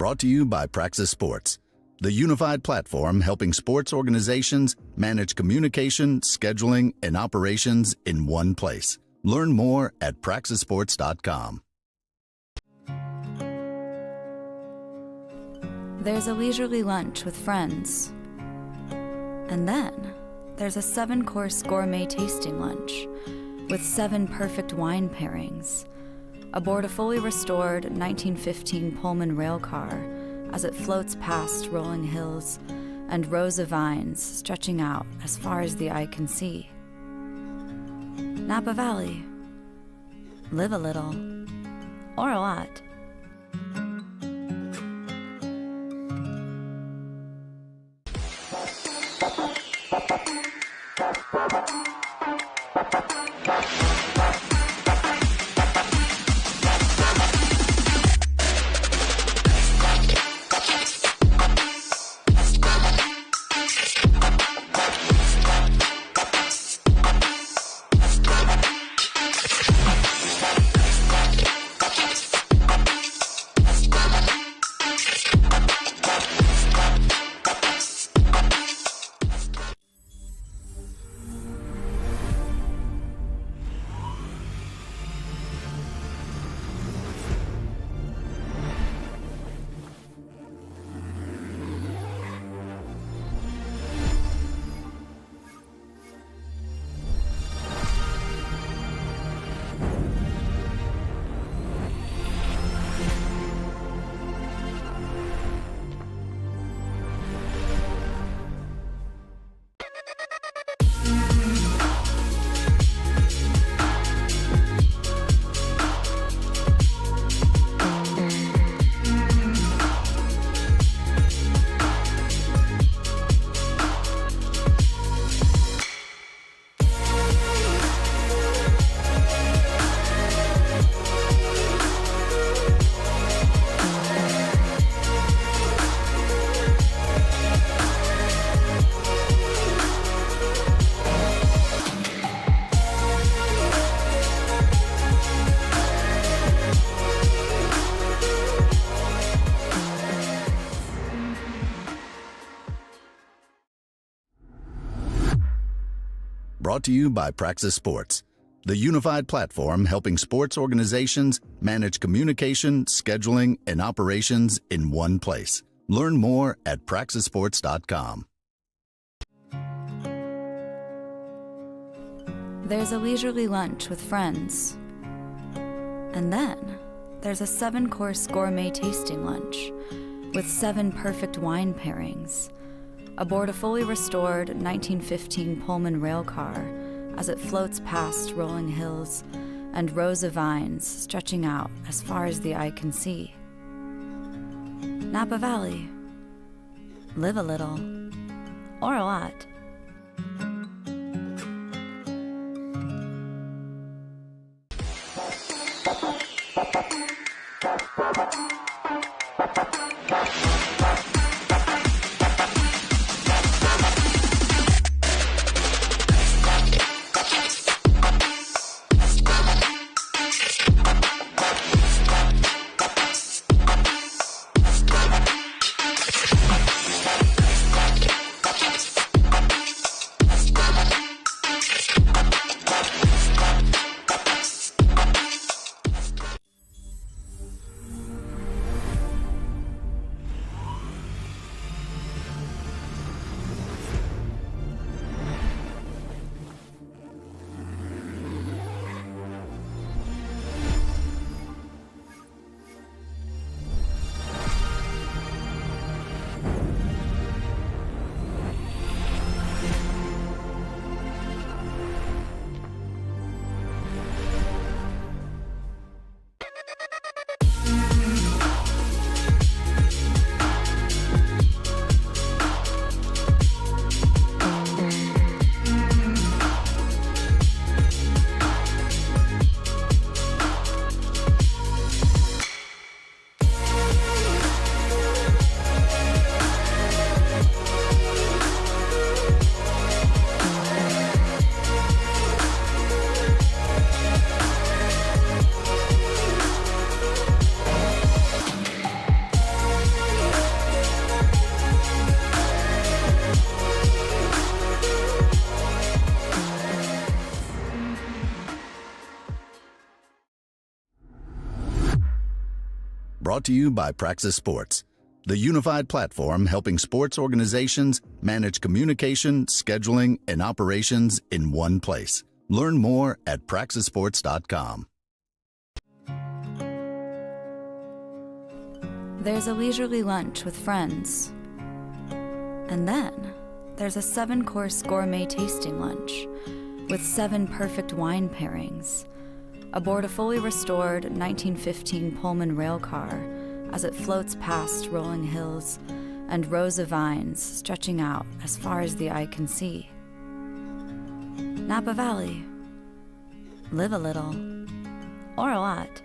Brought to you by Praxis Sports, the unified platform helping sports organizations manage communication, scheduling, and operations in one place. Learn more at praxisports.com. There's a leisurely lunch with friends. And then there's a 7-course gourmet tasting lunch with 7 perfect wine pairings aboard a fully restored 1915 Pullman rail car as it floats past rolling hills and rows of vines stretching out as far as the eye can see. Napa Valley. Live a little, or a lot. Brought to you by Praxis Sports, the unified platform helping sports organizations manage communication, scheduling, and operations in one place. Learn more at praxisports.com. There's a leisurely lunch with friends. And then there's a 7-course gourmet tasting lunch with 7 perfect wine pairings aboard a fully restored 1915 Pullman rail car as it floats past rolling hills and rows of vines stretching out as far as the eye can see. Napa Valley. Live a little, or a lot. Brought to you by Praxis Sports, the unified platform helping sports organizations manage communication, scheduling, and operations in one place. Learn more at praxisports.com. There's a leisurely lunch with friends. And then there's a 7-course gourmet tasting lunch with 7 perfect wine pairings aboard a fully restored 1915 Pullman rail car as it floats past rolling hills and rows of vines stretching out as far as the eye can see. Napa Valley. Live a little, or a lot.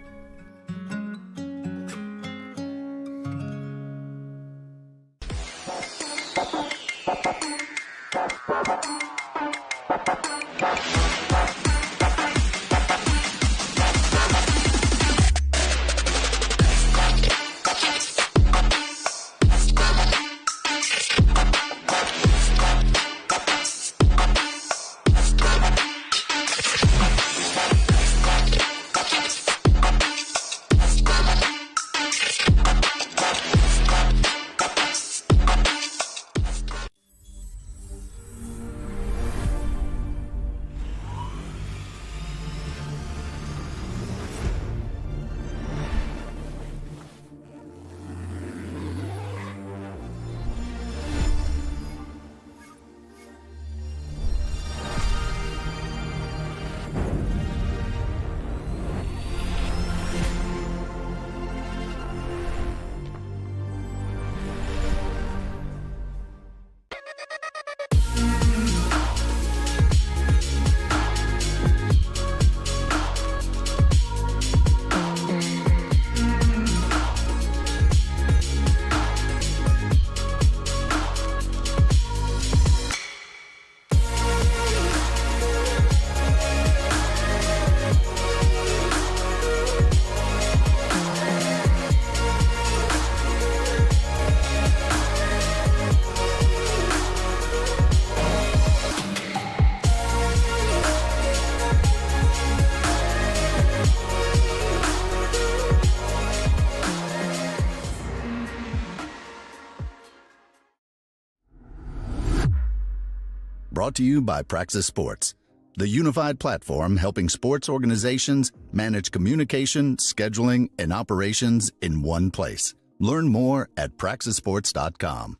Brought to you by Praxis Sports, the unified platform helping sports organizations manage communication, scheduling, and operations in one place. Learn more at praxisports.com.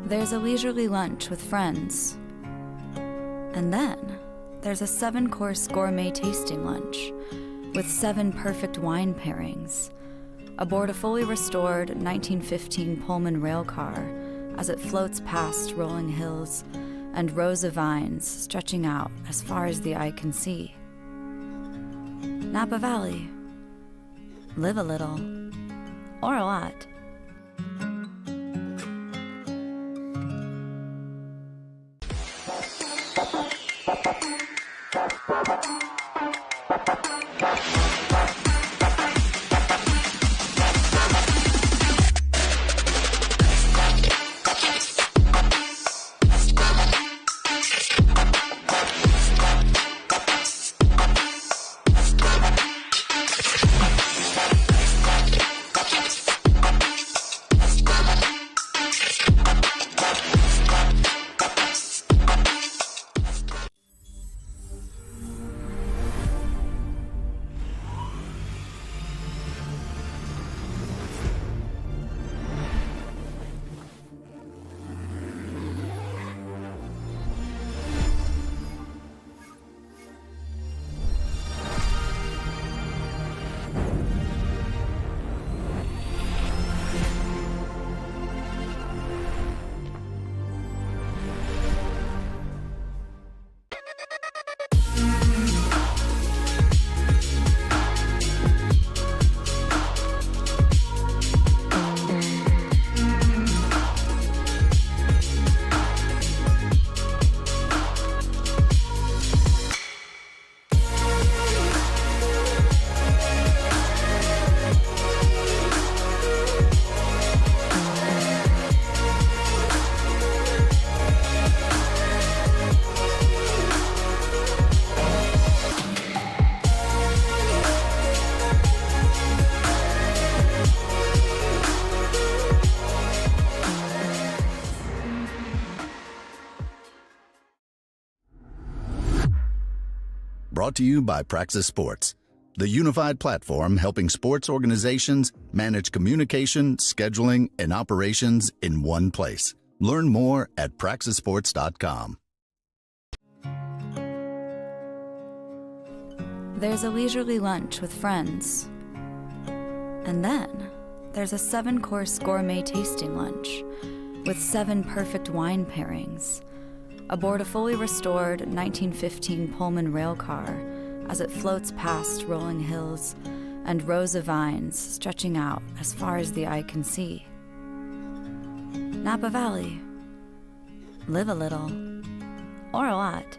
There's a leisurely lunch with friends. And then there's a 7-course gourmet tasting lunch with 7 perfect wine pairings aboard a fully restored 1915 Pullman rail car as it floats past rolling hills and rows of vines stretching out as far as the eye can see. Napa Valley. Live a little, or a lot. Brought to you by Praxis Sports, the unified platform helping sports organizations manage communication, scheduling, and operations in one place. Learn more at praxisports.com. There's a leisurely lunch with friends. And then there's a 7-course gourmet tasting lunch with 7 perfect wine pairings aboard a fully restored 1915 Pullman rail car as it floats past rolling hills and rows of vines stretching out as far as the eye can see. Napa Valley. Live a little, or a lot.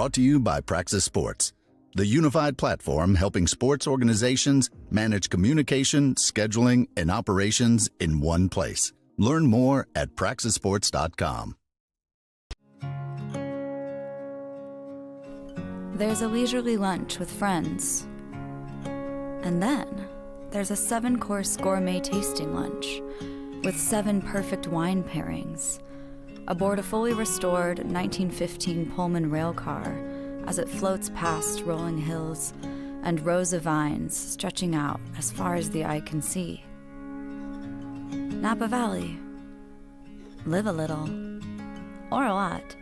Brought to you by Praxis Sports, the unified platform helping sports organizations manage communication, scheduling, and operations in one place. Learn more at praxisports.com. There's a leisurely lunch with friends. And then there's a 7-course gourmet tasting lunch with 7 perfect wine pairings aboard a fully restored 1915 Pullman rail car as it floats past rolling hills and rows of vines stretching out as far as the eye can see. Napa Valley. Live a little, or a lot.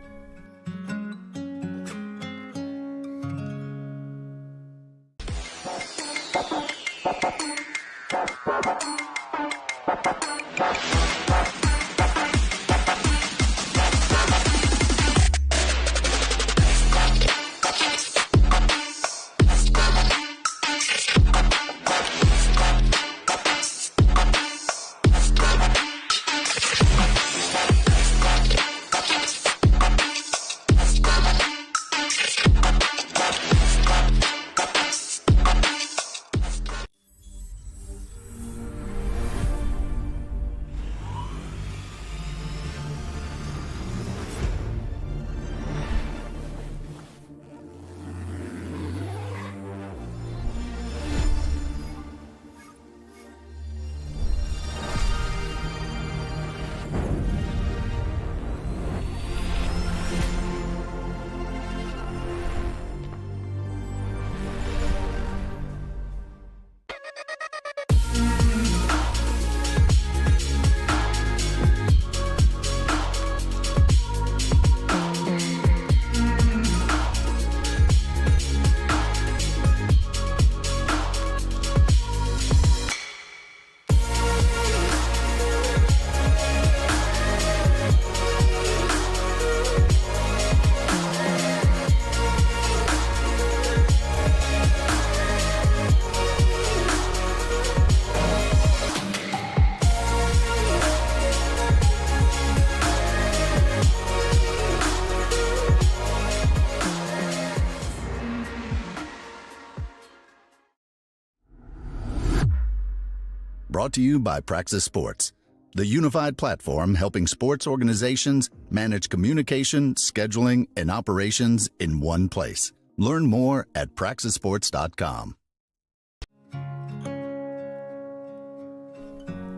Brought to you by Praxis Sports, the unified platform helping sports organizations manage communication, scheduling, and operations in one place. Learn more at praxisports.com.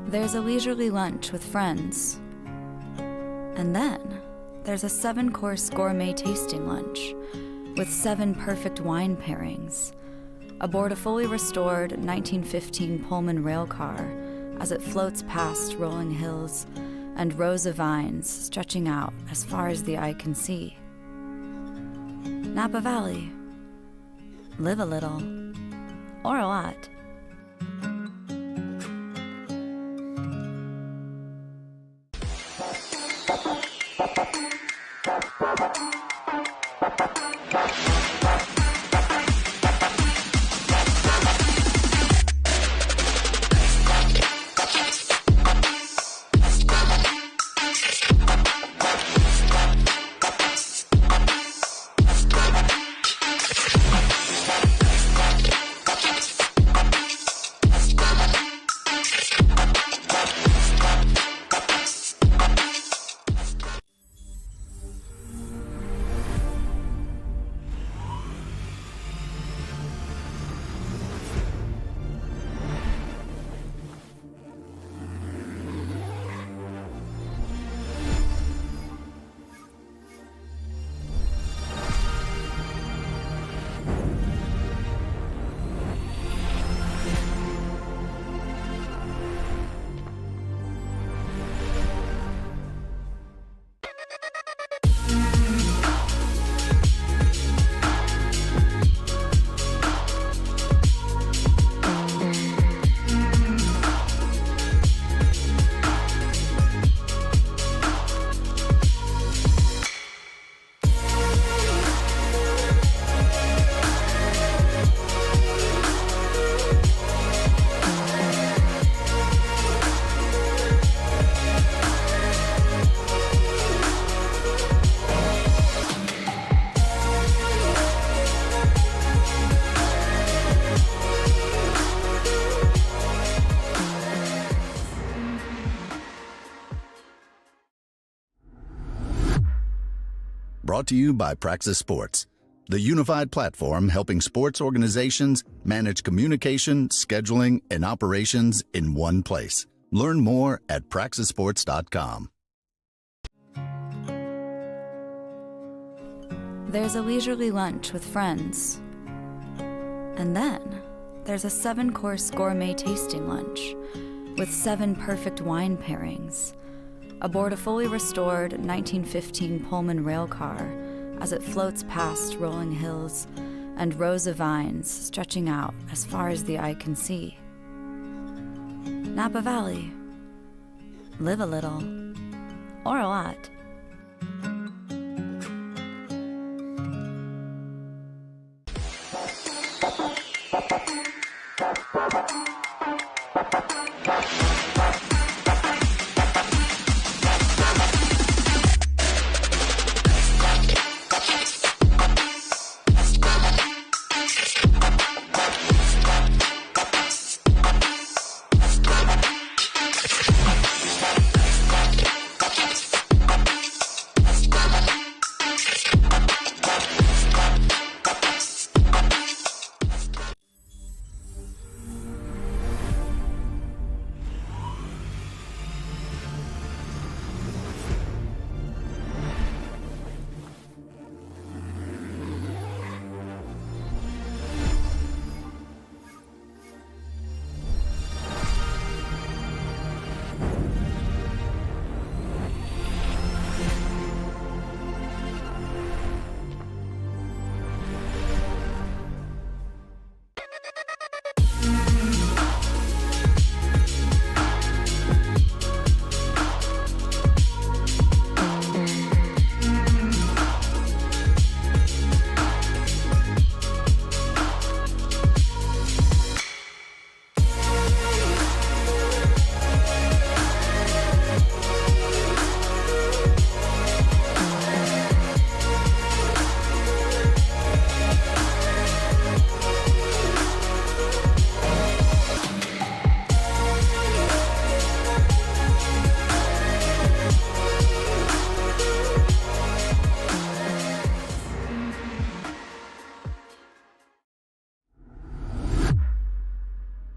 There's a leisurely lunch with friends. And then there's a 7-course gourmet tasting lunch with 7 perfect wine pairings aboard a fully restored 1915 Pullman rail car as it floats past rolling hills and rows of vines stretching out as far as the eye can see. Napa Valley. Live a little, or a lot. Brought to you by Praxis Sports, the unified platform helping sports organizations manage communication, scheduling, and operations in one place. Learn more at praxisports.com. There's a leisurely lunch with friends. And then there's a 7-course gourmet tasting lunch with 7 perfect wine pairings aboard a fully restored 1915 Pullman rail car as it floats past rolling hills and rows of vines stretching out as far as the eye can see. Napa Valley. Live a little, or a lot.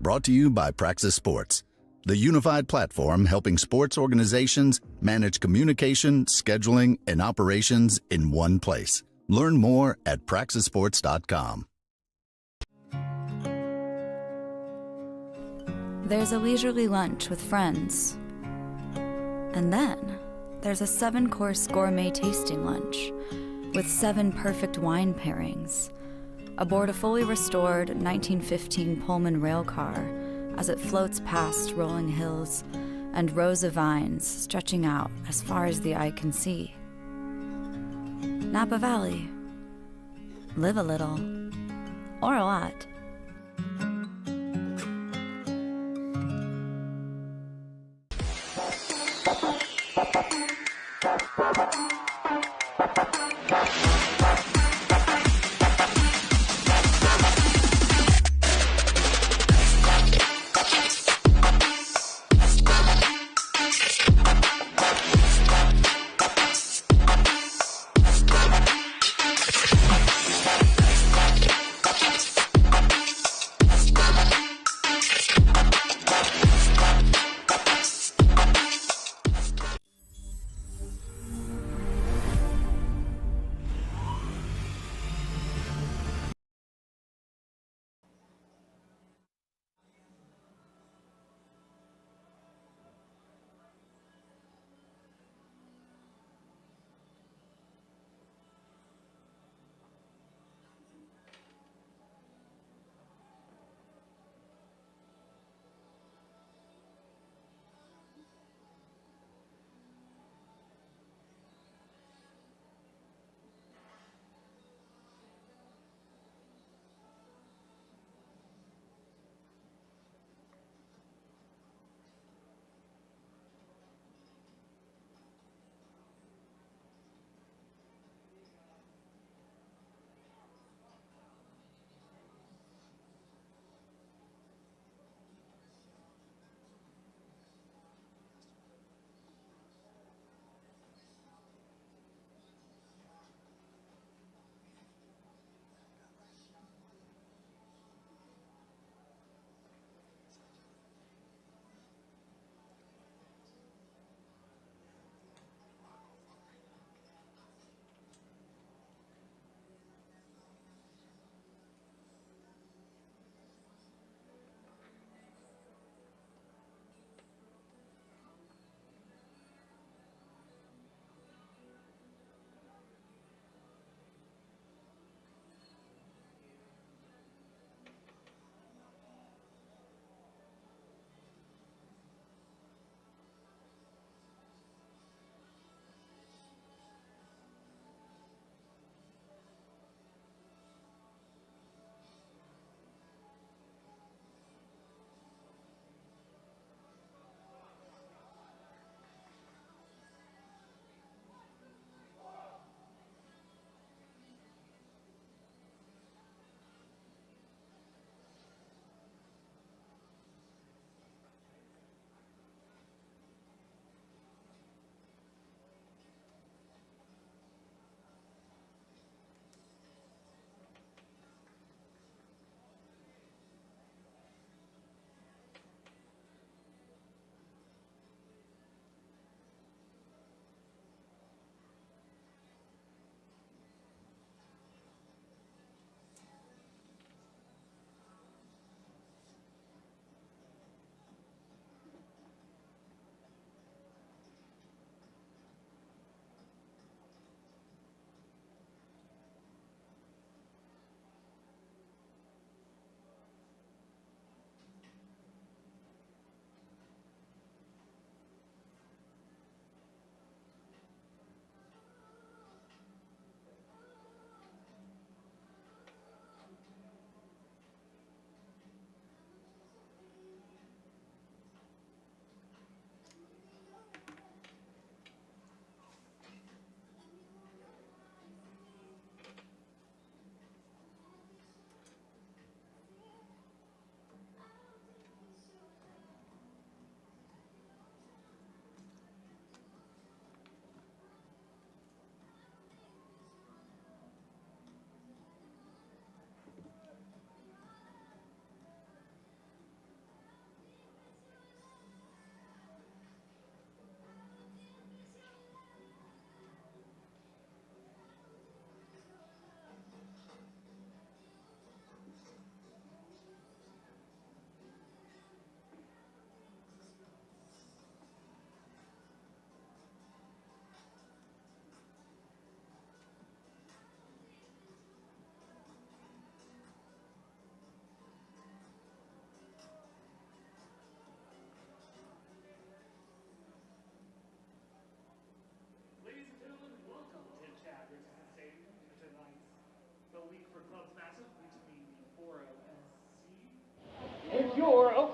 Brought to you by Praxis Sports, the unified platform helping sports organizations manage communication, scheduling, and operations in one place. Learn more at praxisports.com. There's a leisurely lunch with friends. And then there's a 7-course gourmet tasting lunch with 7 perfect wine pairings aboard a fully restored 1915 Pullman rail car as it floats past rolling hills and rows of vines stretching out as far as the eye can see. Napa Valley. Live a little, or a lot.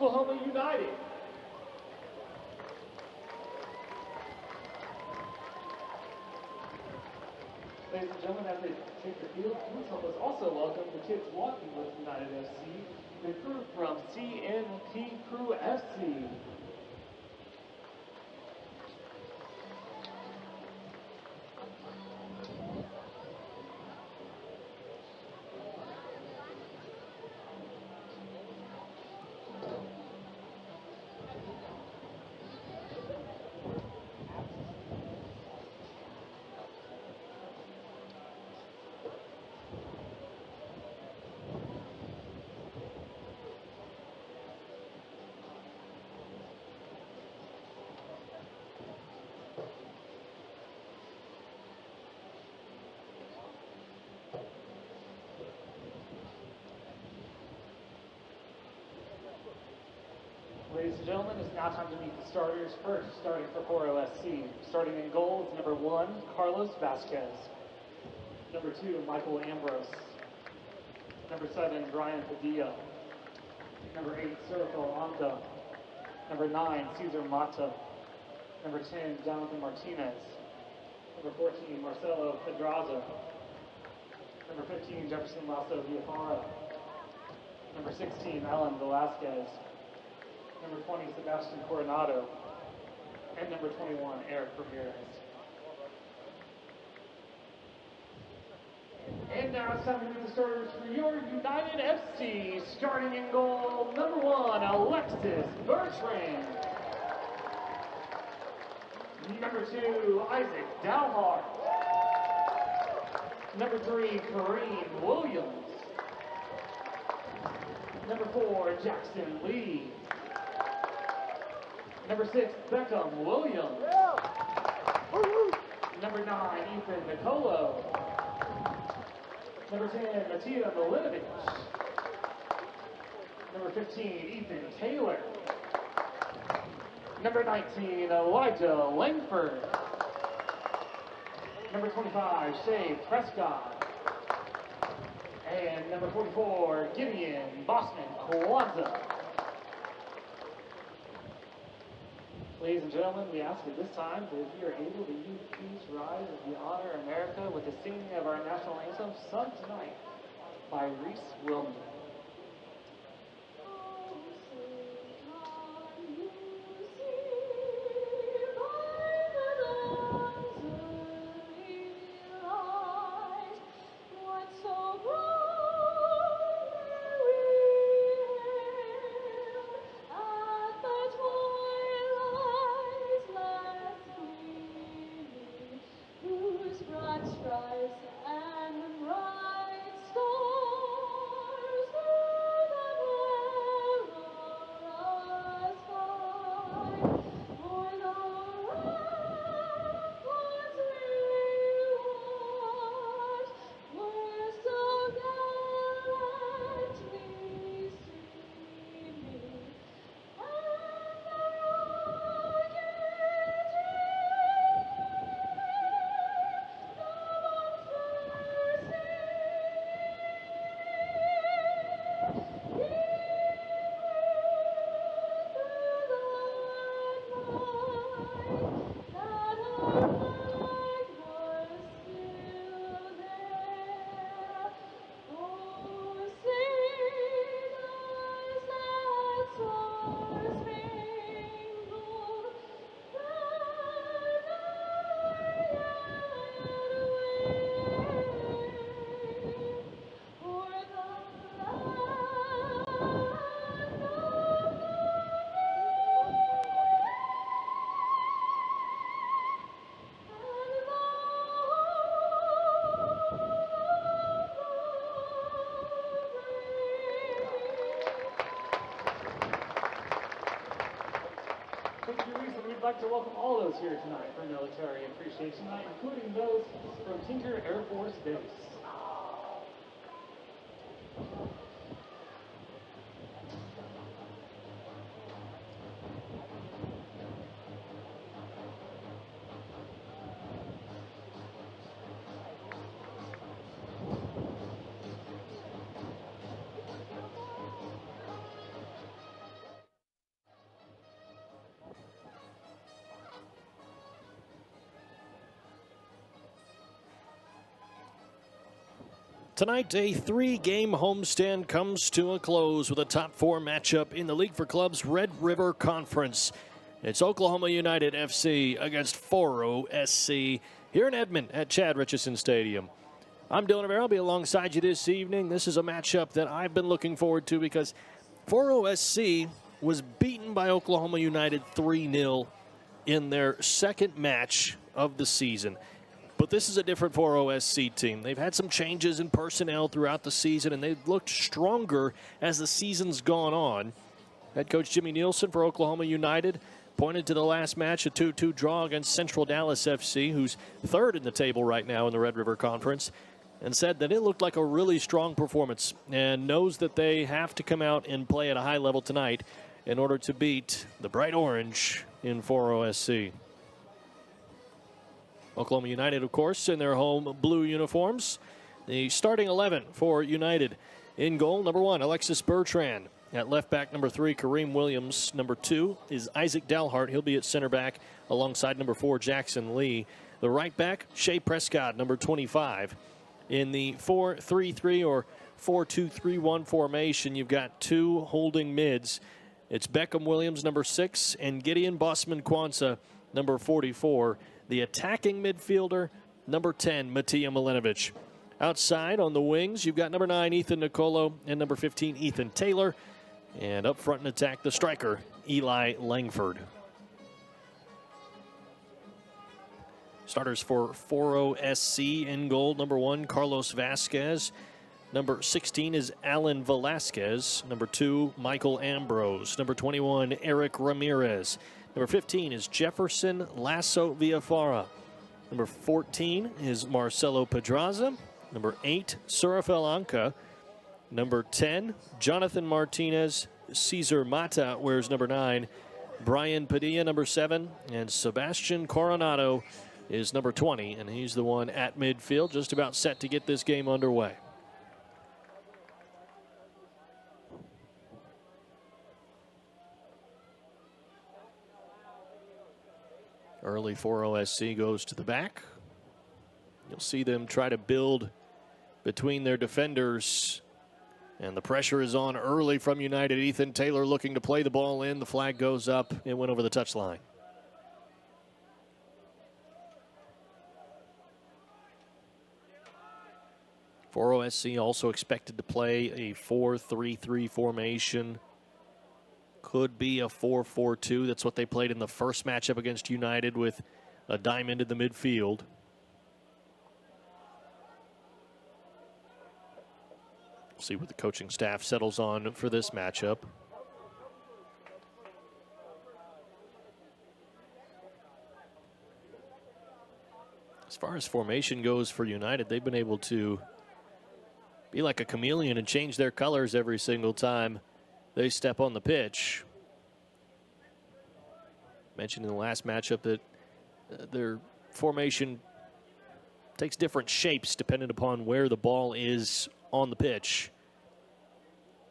Oklahoma United. Ladies and gentlemen, as they take the field, please help us also welcome the kids walking with United FC, the crew from CNT Crew FC. Ladies and gentlemen, it's now time to meet the starters first, starting for Foro SC. Starting in goal is number 1, Carlos Vasquez. Number 2, Michael Ambrose. Number 7, Brian Padilla. Number 8, Sergio Anda. Number 9, Cesar Mata. Number 10, Jonathan Martinez. Number 14, Marcelo Pedraza. Number 15, Jefferson Lasso Viafara. Number 16, Alan Velasquez. Number 20, Sebastian Coronado. And number 21, Eric Ramirez. And now it's time to meet the starters for your United FC. Starting in goal, number 1, Alexis Bertrand. Number 2, Isaac Dalhart. Number 3, Kareem Williams. Number 4, Jackson Lee. Number 6, Beckham Williams. Number 9, Ethan Nicolo. Number 10, Matija Milinovic. Number 15, Ethan Taylor. Number 19, Elijah Langford. Number 25, Shay Prescott. And number 44, Gideon Bossman Kwanzaa. Ladies and gentlemen, we ask at this time that if you are able, that you please rise as we honor America with the singing of our national anthem, Sung Tonight, by Reese Wilman. We'd like to welcome all those here tonight for Military Appreciation Night, including those from Tinker Air Force Base. Tonight, a 3-game homestand comes to a close with a top 4 matchup in the League for Clubs Red River Conference. It's Oklahoma United FC against Foro SC here in Edmond at Chad Richardson Stadium. I'm Dylan Rivera. I'll be alongside you this evening. This is a matchup that I've been looking forward to because Foro SC was beaten by Oklahoma United 3-0 in their second match of the season. But this is a different Foro SC team. They've had some changes in personnel throughout the season, and they've looked stronger as the season's gone on. Head coach Jimmy Nielsen for Oklahoma United pointed to the last match, a 2-2 draw against Central Dallas FC, who's third in the table right now in the Red River Conference, and said that it looked like a really strong performance and knows that they have to come out and play at a high level tonight in order to beat the Bright Orange in Foro SC. Oklahoma United, of course, in their home blue uniforms. The starting 11 for United. In goal, number 1, Alexis Bertrand. At left back, number 3, Kareem Williams. Number 2 is Isaac Dalhart. He'll be at center back alongside number 4, Jackson Lee. The right back, Shea Prescott, number 25. In the 4-3-3 or 4-2-3-1 formation, you've got 2 holding mids. It's Beckham Williams, number 6, and Gideon Bossman Kwanzaa, number 44. The attacking midfielder, number 10, Matija Milenovic. Outside on the wings, you've got number 9, Ethan Nicolo, and number 15, Ethan Taylor. And up front in attack, the striker, Eli Langford. Starters for Foro SC in goal, number 1, Carlos Vasquez. Number 16 is Alan Velasquez. Number 2, Michael Ambrose. Number 21, Eric Ramirez. Number 15 is Jefferson Lasso Villafara. Number 14 is Marcelo Pedraza. Number 8, Surafel Anca. Number 10, Jonathan Martinez. Cesar Mata wears number 9. Brian Padilla, number 7. And Sebastian Coronado is number 20. And he's the one at midfield, just about set to get this game underway. Early Foro SC goes to the back. You'll see them try to build between their defenders. And the pressure is on early from United. Ethan Taylor looking to play the ball in. The flag goes up. It went over the touchline. Foro SC also expected to play a 4-3-3 formation. Could be a 4-4-2. That's what they played in the first matchup against United with a diamond in the midfield. See what the coaching staff settles on for this matchup. As far as formation goes for United, they've been able to be like a chameleon and change their colors every single time they step on the pitch. Mentioned in the last matchup that their formation takes different shapes depending upon where the ball is on the pitch.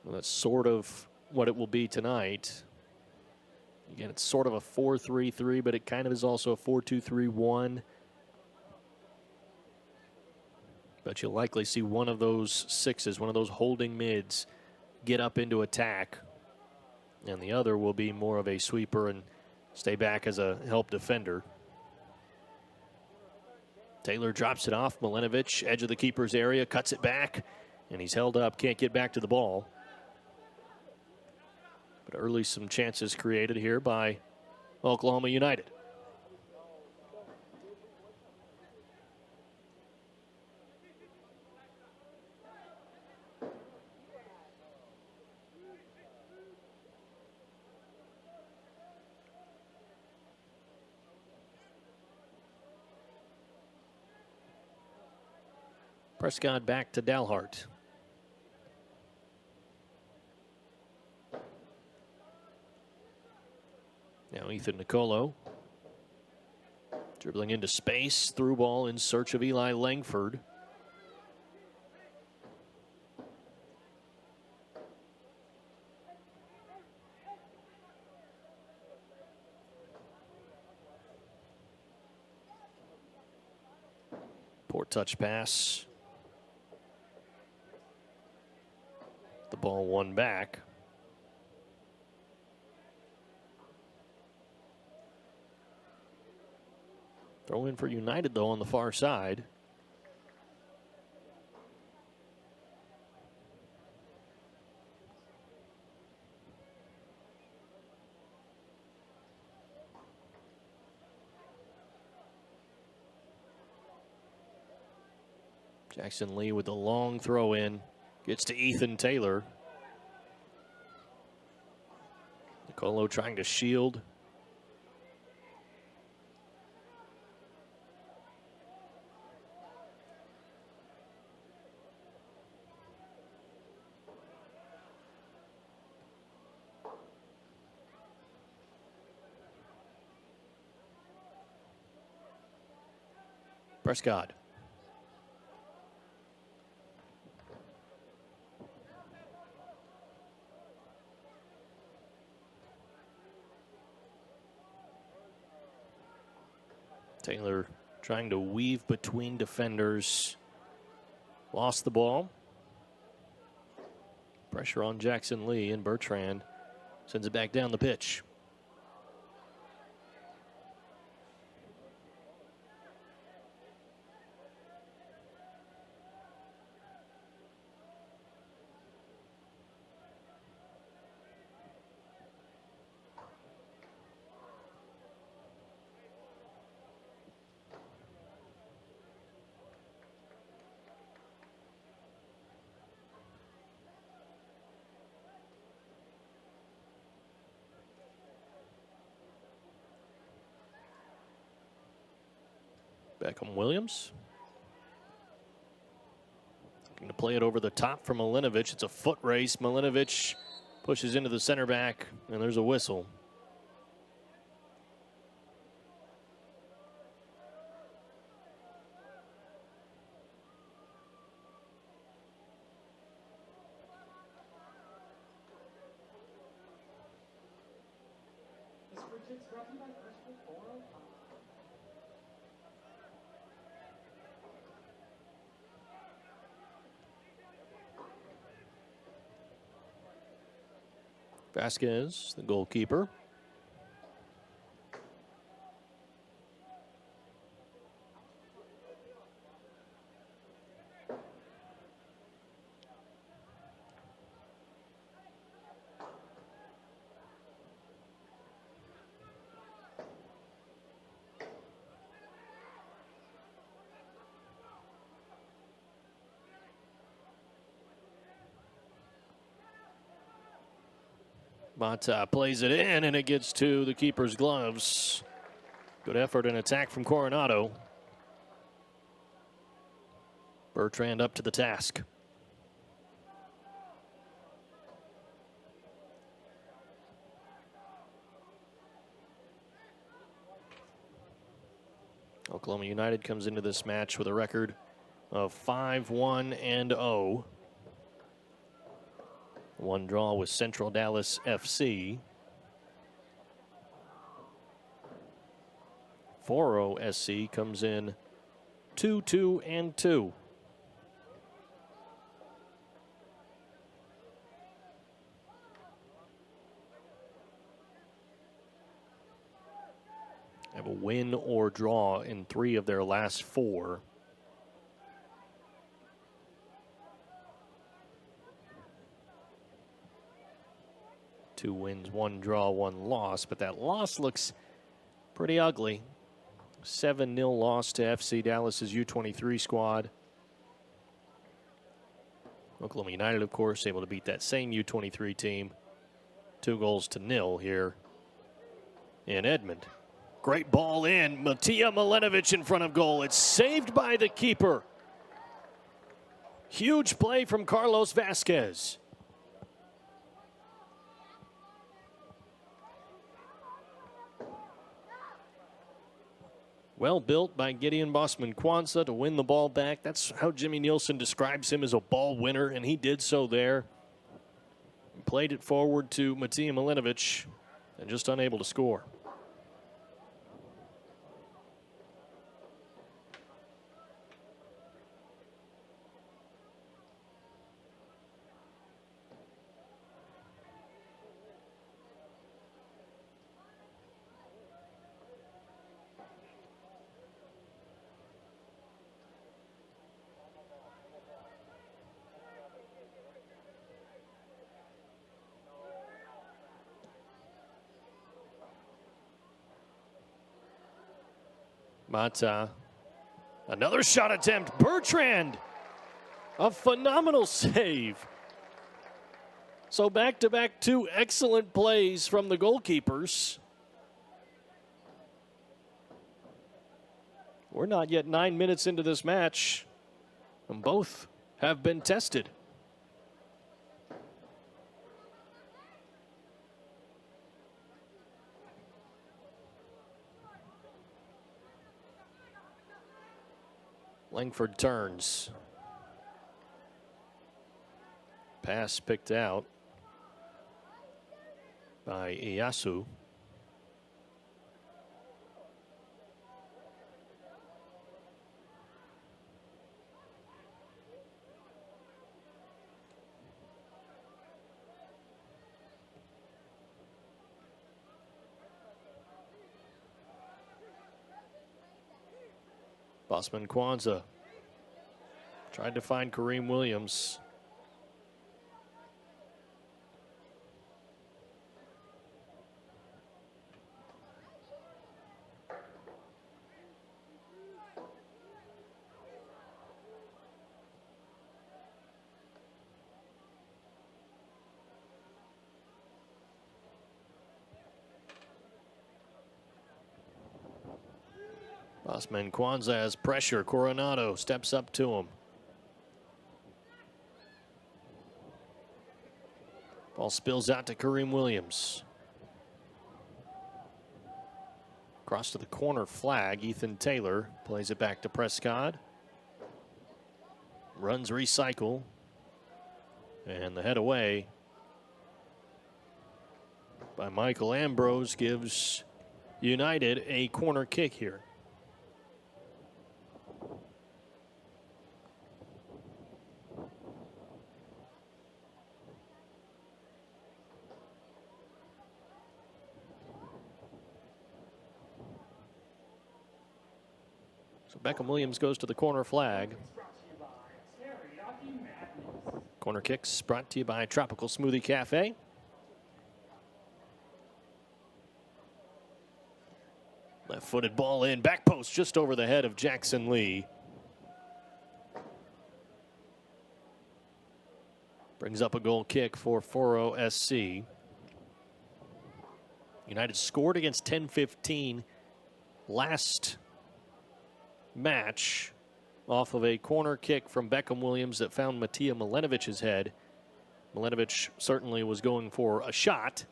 Well, that's sort of what it will be tonight. Again, it's sort of a 4-3-3, but it kind of is also a 4-2-3-1. But you'll likely see one of those sixes, one of those holding mids, get up into attack. And the other will be more of a sweeper and stay back as a help defender. Taylor drops it off. Milenovic, edge of the keeper's area, cuts it back. And he's held up, can't get back to the ball. But early some chances created here by Oklahoma United. Prescott back to Dalhart. Now Ethan Nicolo dribbling into space, through ball in search of Eli Langford. Poor touch pass. The ball one back. Throw in for United, though, on the far side. Jackson Lee with the long throw in. Gets to Ethan Taylor. Nicolo trying to shield. Prescott. Taylor trying to weave between defenders. Lost the ball. Pressure on Jackson Lee, and Bertrand sends it back down the pitch. Beckham Williams. Looking to play it over the top for Milinovic. It's a foot race. Milinovic pushes into the center back, and there's a whistle. Vasquez, the goalkeeper. Mata plays it in, and it gets to the keeper's gloves. Good effort and attack from Coronado. Bertrand up to the task. Oklahoma United comes into this match with a record of 5-1-0. One draw with Central Dallas FC. Foro SC comes in 2-2-2. Have a win or draw in 3 of their last 4. Two wins, 1 draw, 1 loss, but that loss looks pretty ugly. 7-0 loss to FC Dallas's U23 squad. Oklahoma United, of course, able to beat that same U23 team 2-0 here in Edmond. Great ball in. Matija Milinovic in front of goal. It's saved by the keeper. Huge play from Carlos Vasquez. Well built by Gideon Bosman-Kwanzaa to win the ball back. That's how Jimmy Nielsen describes him, as a ball winner, and he did so there. He played it forward to Matija Milinovic and just unable to score. Mata. Another shot attempt. Bertrand. A phenomenal save. So back-to-back 2 excellent plays from the goalkeepers. We're not yet 9 minutes into this match, and both have been tested. Langford turns. Pass picked out by Iyasu. Bosman Kwanzaa tried to find Kareem Williams. Bosman Kwanzaa has pressure. Coronado steps up to him. Ball spills out to Kareem Williams. Cross to the corner flag. Ethan Taylor plays it back to Prescott. Runs recycle. And the head away by Michael Ambrose gives United a corner kick here. So Beckham Williams goes to the corner flag. Corner kicks brought to you by Tropical Smoothie Cafe. Left-footed ball in, back post just over the head of Jackson Lee. Brings up a goal kick for Foro SC. United scored against 10-15 last match off of a corner kick from Beckham Williams that found Matija Milenovic's head. Milenovic certainly was going for a shot,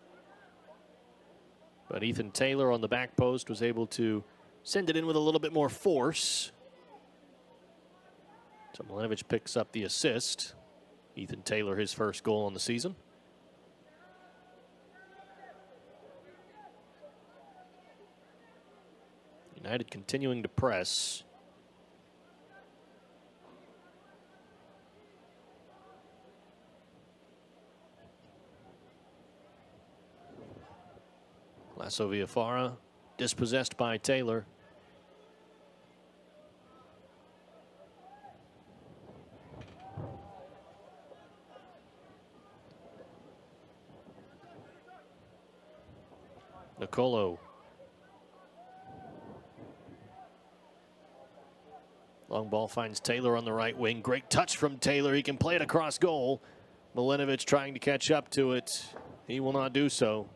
but Ethan Taylor on the back post was able to send it in with a little bit more force. So Milenovic picks up the assist. Ethan Taylor, his first goal on the season. United continuing to press. Lasso Villafara dispossessed by Taylor. Nicolo. Long ball finds Taylor on the right wing. Great touch from Taylor. He can play it across goal. Milenovic trying to catch up to it. He will not do so.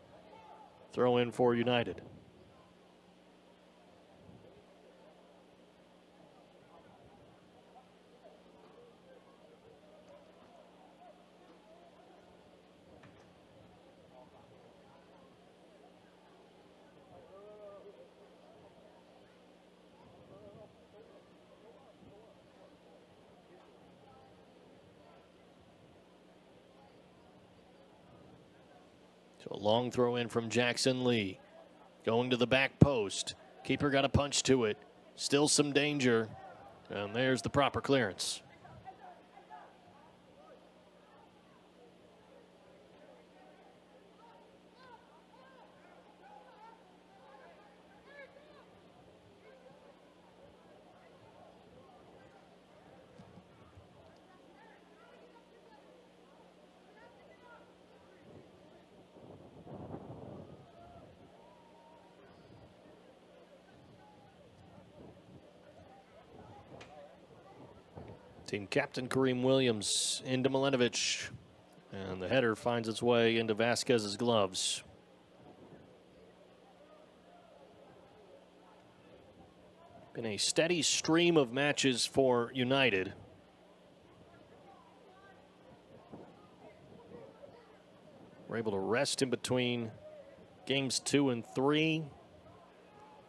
Throw in for United. So a long throw in from Jackson Lee. Going to the back post. Keeper got a punch to it. Still some danger. And there's the proper clearance. Team captain Kareem Williams into Milanovic. And the header finds its way into Vasquez's gloves. Been a steady stream of matches for United. We're able to rest in between games 2 and 3,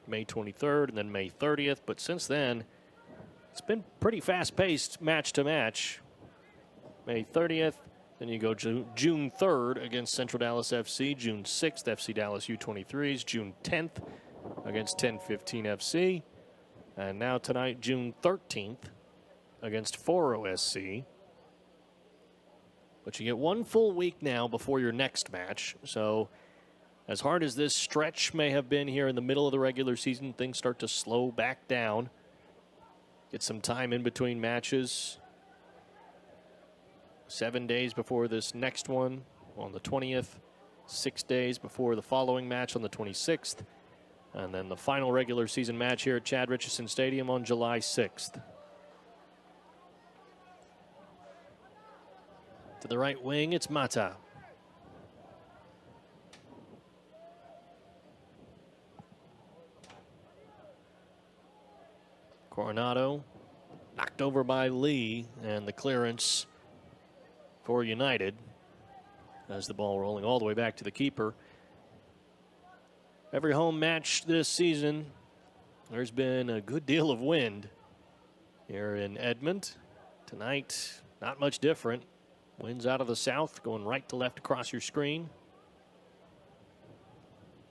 May 23rd and then May 30th. But since then, it's been pretty fast-paced match to match. May 30th, then you go June 3rd against Central Dallas FC, June 6th, FC Dallas U23s, June 10th against 1015 FC, and now tonight, June 13th against Foro SC. But you get one full week now before your next match. So as hard as this stretch may have been here in the middle of the regular season, things start to slow back down. Get some time in between matches. 7 days before this next one on the 20th. 6 days before the following match on the 26th. And then the final regular season match here at Chad Richardson Stadium on July 6th. To the right wing, it's Mata. Coronado knocked over by Lee, and the clearance for United as the ball rolling all the way back to the keeper. Every home match this season, there's been a good deal of wind here in Edmond. Tonight, not much different. Winds out of the south, going right to left across your screen.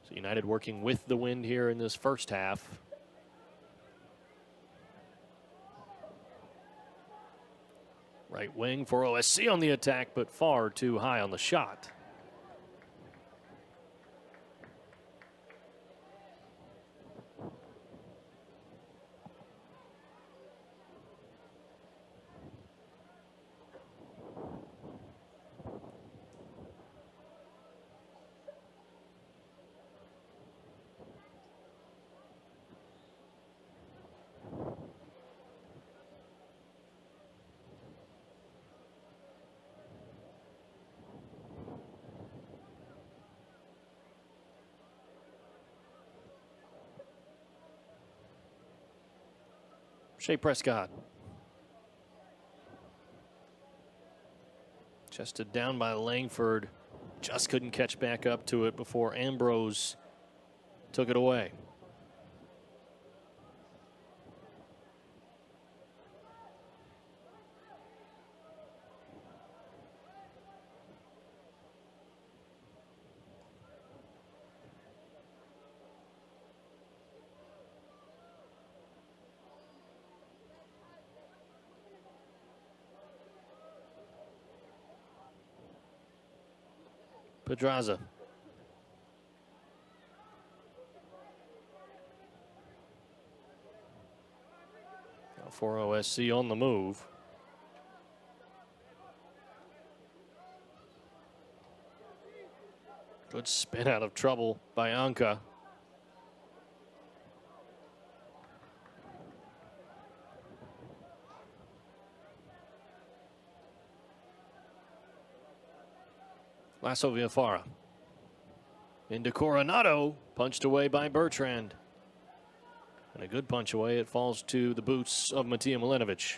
So United working with the wind here in this first half. Right wing for OSC on the attack, but far too high on the shot. Shea Prescott. Chested down by Langford. Just couldn't catch back up to it before Ambrose took it away. Pedraza. Now for OSC on the move. Good spin out of trouble by Anka. Lasso Villafara. Into Coronado. Punched away by Bertrand. And a good punch away. It falls to the boots of Matija Milanovic.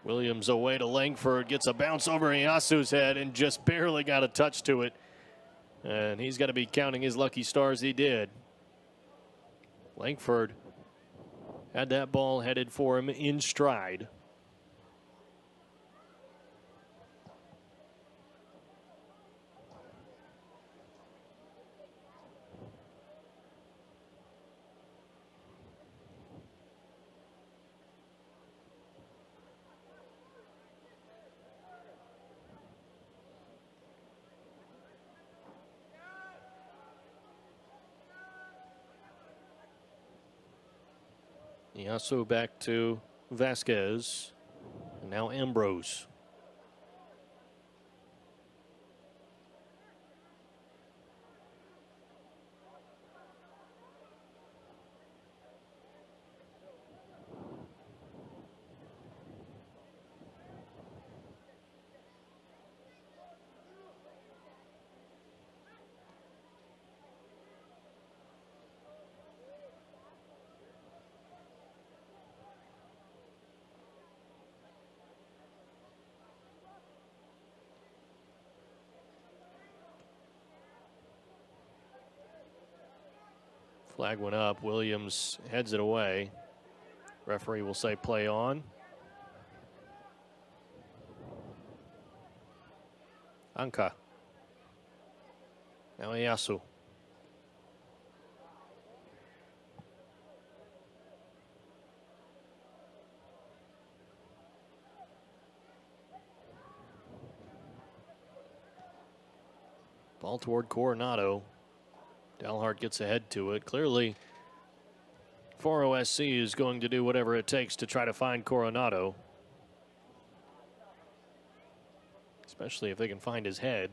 Williams away to Langford. Gets a bounce over Iyasu's head and just barely got a touch to it. And he's got to be counting his lucky stars he did. Langford had that ball headed for him in stride. Iyasu back to Vasquez. And now Ambrose. Flag went up. Williams heads it away. Referee will say play on. Anka. Now Iyasu. Ball toward Coronado. Dalhart gets ahead to it. Clearly, Foro SC is going to do whatever it takes to try to find Coronado. Especially if they can find his head.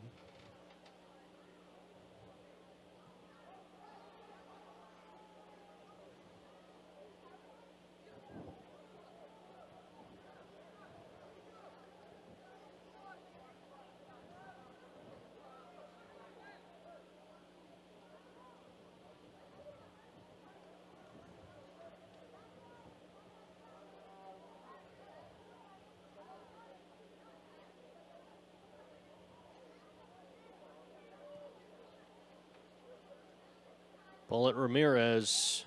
Bullet Ramirez.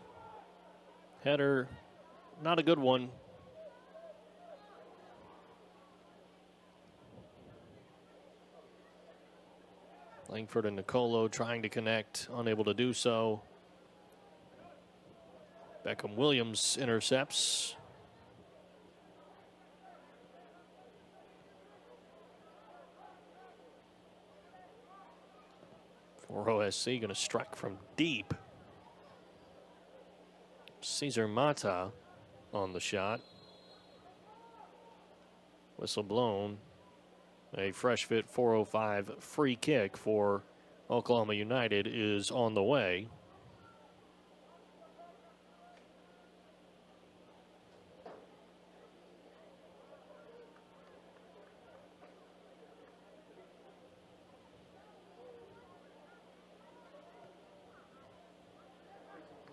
Header, not a good one. Langford and Nicolo trying to connect, unable to do so. Beckham Williams intercepts. Foro SC going to strike from deep. Cesar Mata on the shot. Whistle blown. A fresh fit 405 free kick for Oklahoma United is on the way.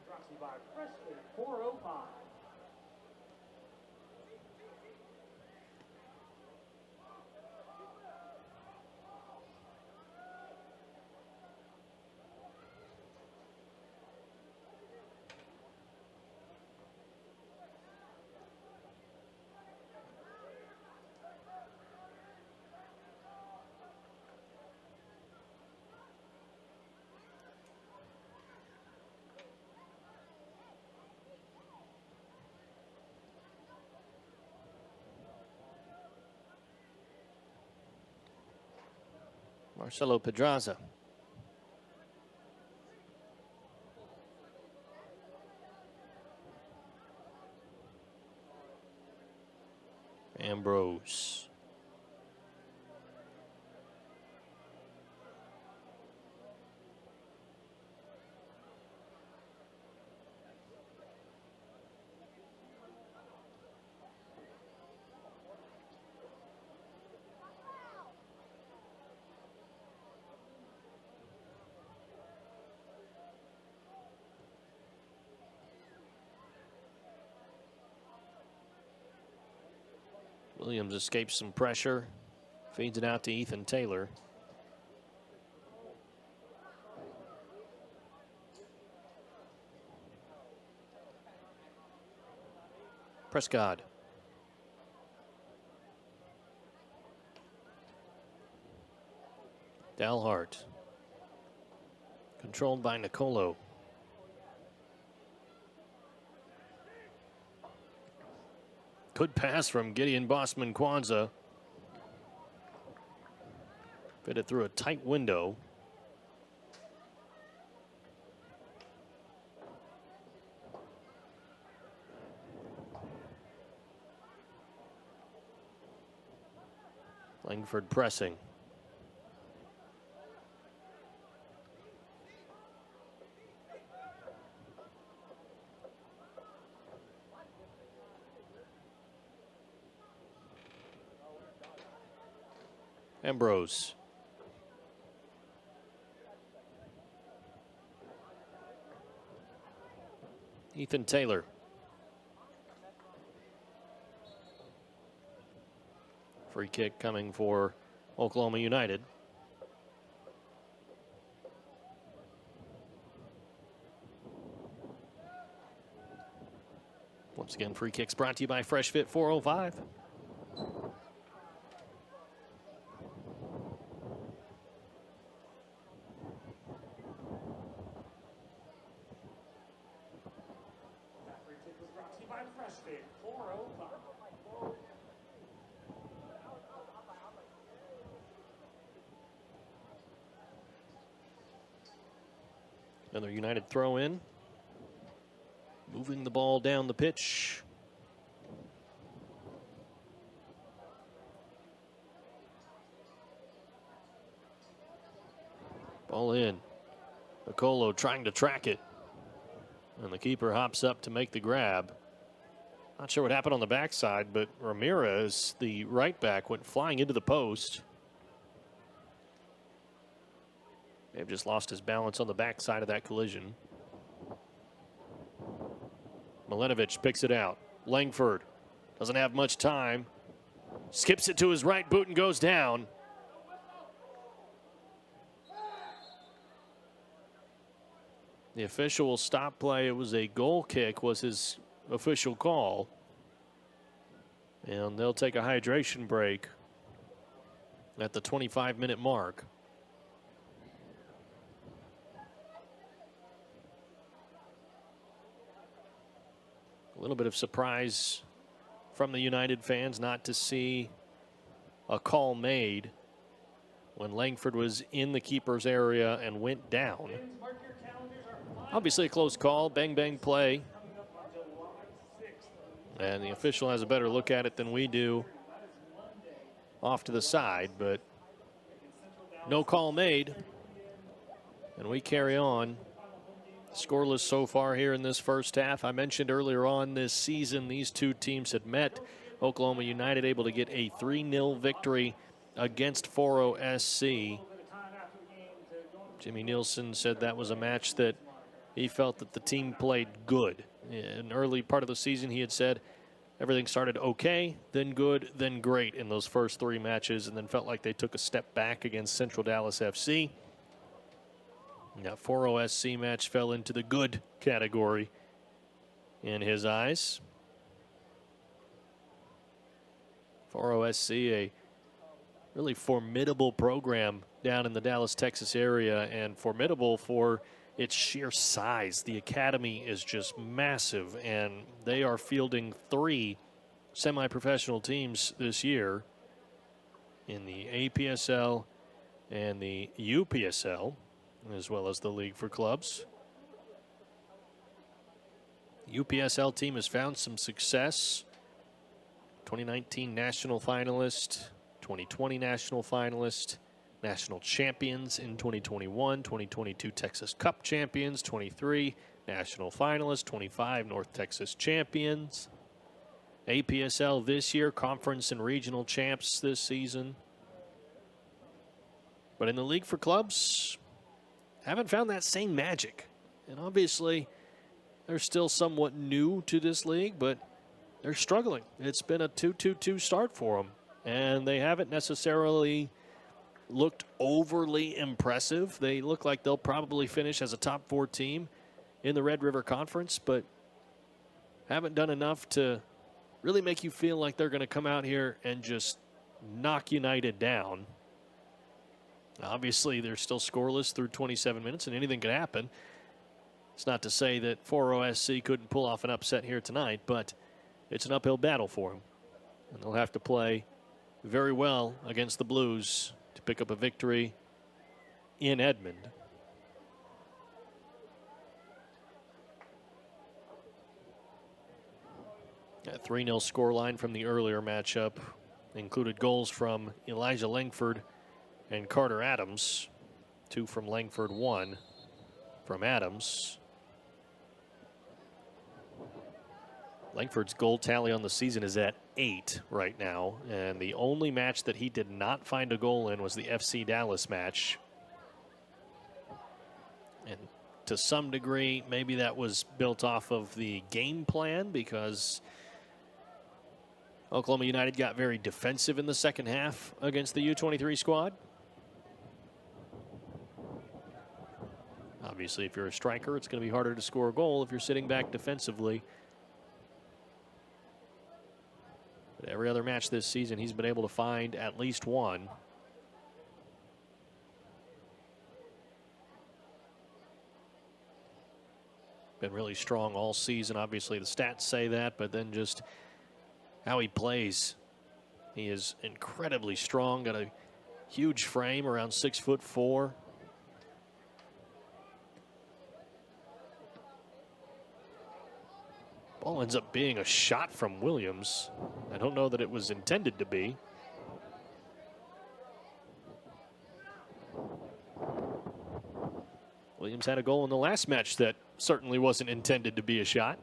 Brought to you by Freshman 405. Marcelo Pedraza. Ambrose. Williams escapes some pressure, feeds it out to Ethan Taylor. Prescott. Dalhart. Controlled by Nicolo. Good pass from Gideon Bossman Kwanzaa. Fitted through a tight window. Langford pressing. Ambrose. Ethan Taylor. Free kick coming for Oklahoma United. Once again, free kicks brought to you by Fresh Fit 405. Another United throw in. Moving the ball down the pitch. Ball in. Nicolo trying to track it. And the keeper hops up to make the grab. Not sure what happened on the backside, but Ramirez, the right back, went flying into the post. May have just lost his balance on the backside of that collision. Milenovic picks it out. Langford doesn't have much time. Skips it to his right boot and goes down. The official will stop play. It was a goal kick, was his official call. And they'll take a hydration break at the 25-minute mark. A little bit of surprise from the United fans not to see a call made when Langford was in the keeper's area and went down. Obviously a close call, bang bang play. And the official has a better look at it than we do off to the side, but no call made. And we carry on. Scoreless so far here in this first half. I mentioned earlier on this season these two teams had met. Oklahoma United able to get a 3-0 victory against Foro SC. Jimmy Nielsen said that was a match that he felt that the team played good. In the early part of the season, he had said everything started okay, then good, then great in those first 3 matches, and then felt like they took a step back against Central Dallas FC. That Foro SC match fell into the good category in his eyes. Foro SC, a really formidable program down in the Dallas, Texas area, and formidable for its sheer size. The academy is just massive, and they are fielding 3 semi-professional teams this year in the APSL and the UPSL, as well as the League for Clubs. UPSL team has found some success. 2019 national finalist, 2020 national finalist, national champions in 2021, 2022 Texas Cup champions, 23 national finalists, 25 North Texas champions. APSL this year, conference and regional champs this season. But in the League for Clubs, haven't found that same magic. And obviously, they're still somewhat new to this league, but they're struggling. It's been a 2-2-2 start for them, and they haven't necessarily looked overly impressive. They look like they'll probably finish as a top 4 team in the Red River Conference, but haven't done enough to really make you feel like they're going to come out here and just knock United down. Obviously, they're still scoreless through 27 minutes, and anything could happen. It's not to say that Foro SC couldn't pull off an upset here tonight, but it's an uphill battle for them. And they'll have to play very well against the Blues to pick up a victory in Edmond. That 3-0 scoreline from the earlier matchup included goals from Elijah Langford and Carter Adams. 2 from Langford, 1 from Adams. Langford's goal tally on the season is at 8 right now, and the only match that he did not find a goal in was the FC Dallas match. And to some degree, maybe that was built off of the game plan, because Oklahoma United got very defensive in the second half against the U23 squad. Obviously, if you're a striker, it's going to be harder to score a goal if you're sitting back defensively. But every other match this season, he's been able to find at least one. Been really strong all season. Obviously, the stats say that, but then just how he plays. He is incredibly strong, got a huge frame, around 6'4". Ball ends up being a shot from Williams. I don't know that it was intended to be. Williams had a goal in the last match that certainly wasn't intended to be a shot.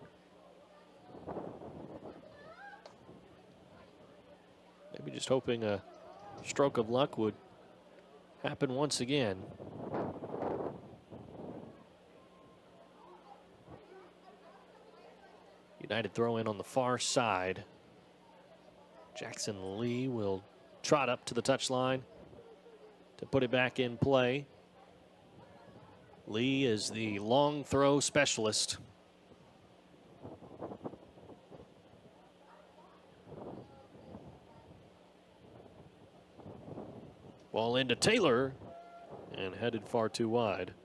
Maybe just hoping a stroke of luck would happen once again. United throw in on the far side. Jackson Lee will trot up to the touchline to put it back in play. Lee is the long throw specialist. Ball into Taylor and headed far too wide.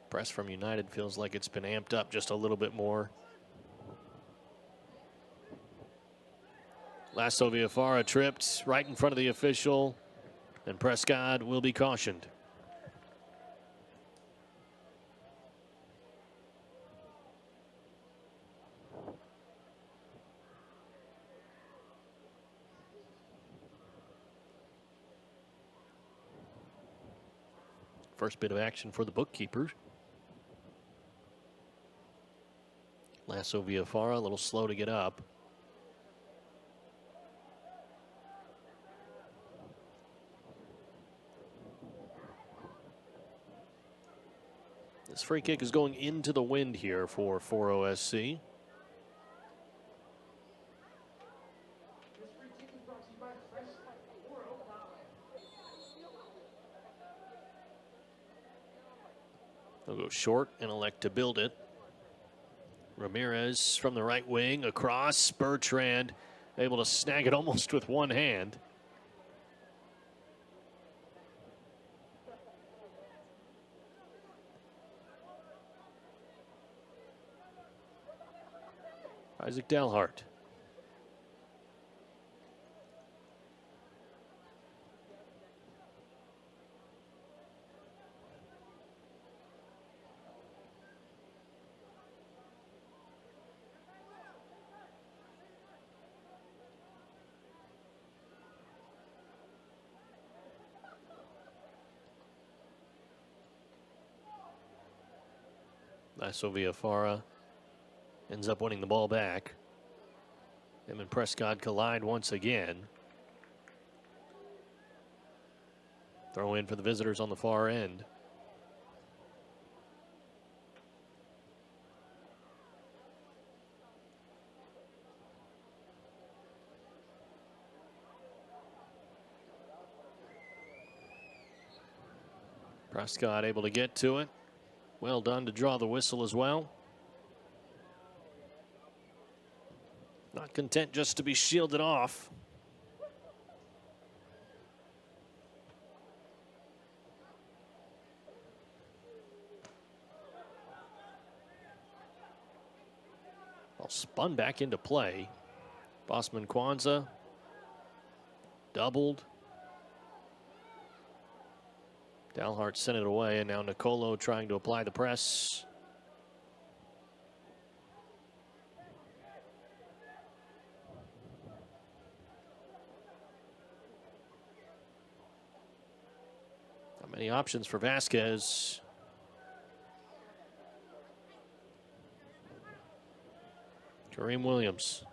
Press from United feels like it's been amped up just a little bit more. Lasso Villafara tripped right in front of the official, and Prescott will be cautioned. First bit of action for the bookkeepers. Lasso Villafara a little slow to get up. This free kick is going into the wind here for Foro SC. They'll go short and elect to build it. Ramirez from the right wing across. Bertrand able to snag it almost with one hand. Isaac Dalhart. Lasso Villafara ends up winning the ball back. Him and Prescott collide once again. Throw in for the visitors on the far end. Prescott able to get to it. Well done to draw the whistle as well. Not content just to be shielded off. Ball spun back into play. Bosman Kwanzaa doubled. Dalhart sent it away, and now Nicolo trying to apply the press. Not many options for Vasquez. Kareem Williams.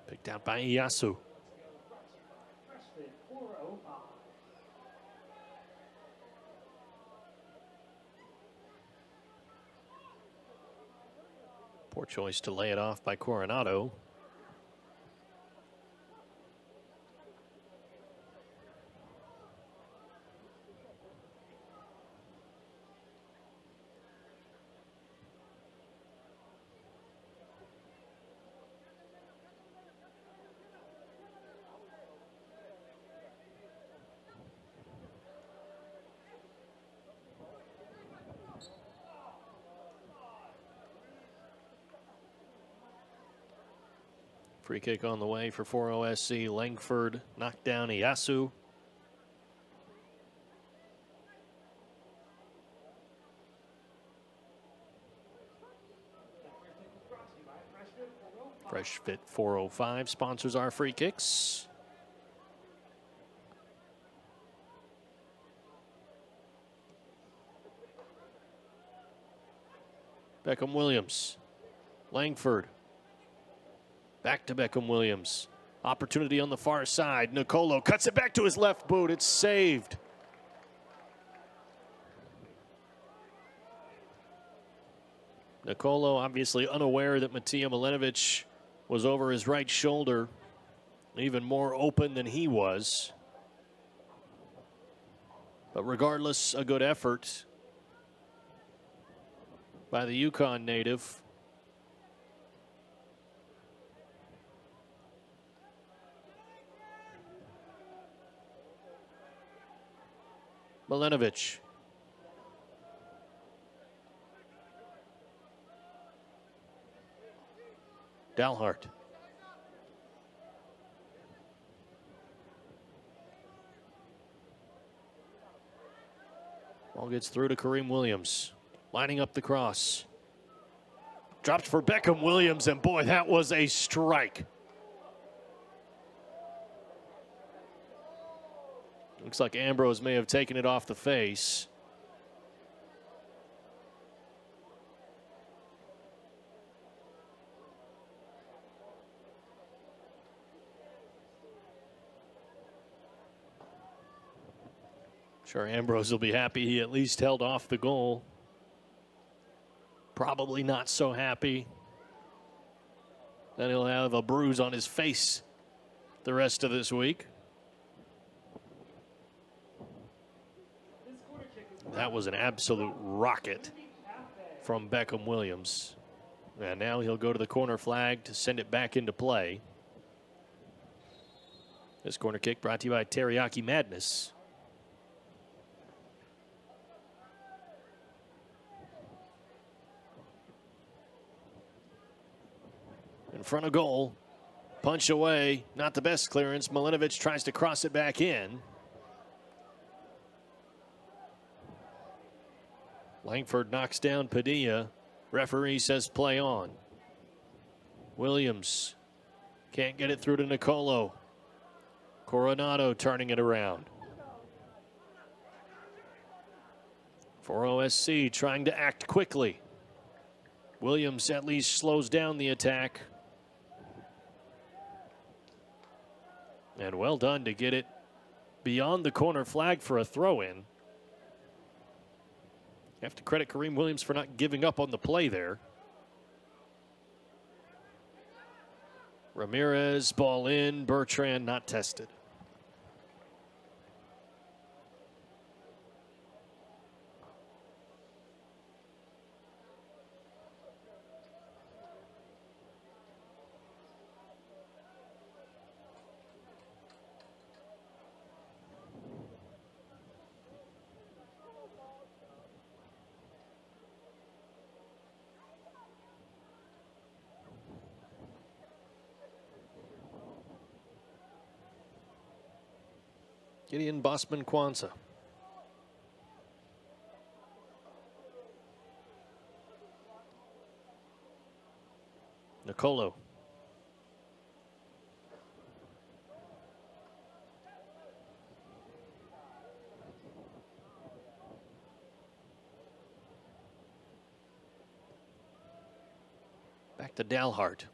Picked out by Iyasu. Poor choice to lay it off by Coronado. Free kick on the way for Foro SC. Langford knocked down Iyasu. Fresh Fit 405 sponsors our free kicks. Beckham Williams. Langford. Back to Beckham Williams. Opportunity on the far side. Nicolo cuts it back to his left boot. It's saved. Nicolo obviously unaware that Matija Milenovic was over his right shoulder, even more open than he was. But regardless, a good effort by the Yukon native. Milenovic. Dalhart. Ball gets through to Kareem Williams. Lining up the cross. Dropped for Beckham Williams, and boy, that was a strike. Looks like Ambrose may have taken it off the face. Sure, Ambrose will be happy he at least held off the goal. Probably not so happy. Then he'll have a bruise on his face the rest of this week. That was an absolute rocket from Beckham Williams. And now he'll go to the corner flag to send it back into play. This corner kick brought to you by Teriyaki Madness. In front of goal. Punch away. Not the best clearance. Milenovic tries to cross it back in. Langford knocks down Padilla. Referee says play on. Williams can't get it through to Nicolo. Coronado turning it around. For OSC trying to act quickly. Williams at least slows down the attack. And well done to get it beyond the corner flag for a throw-in. You have to credit Kareem Williams for not giving up on the play there. Ramirez, ball in. Bertrand not tested. Gideon Bossman Kwanzaa. Nicolo. Back to Dalhart.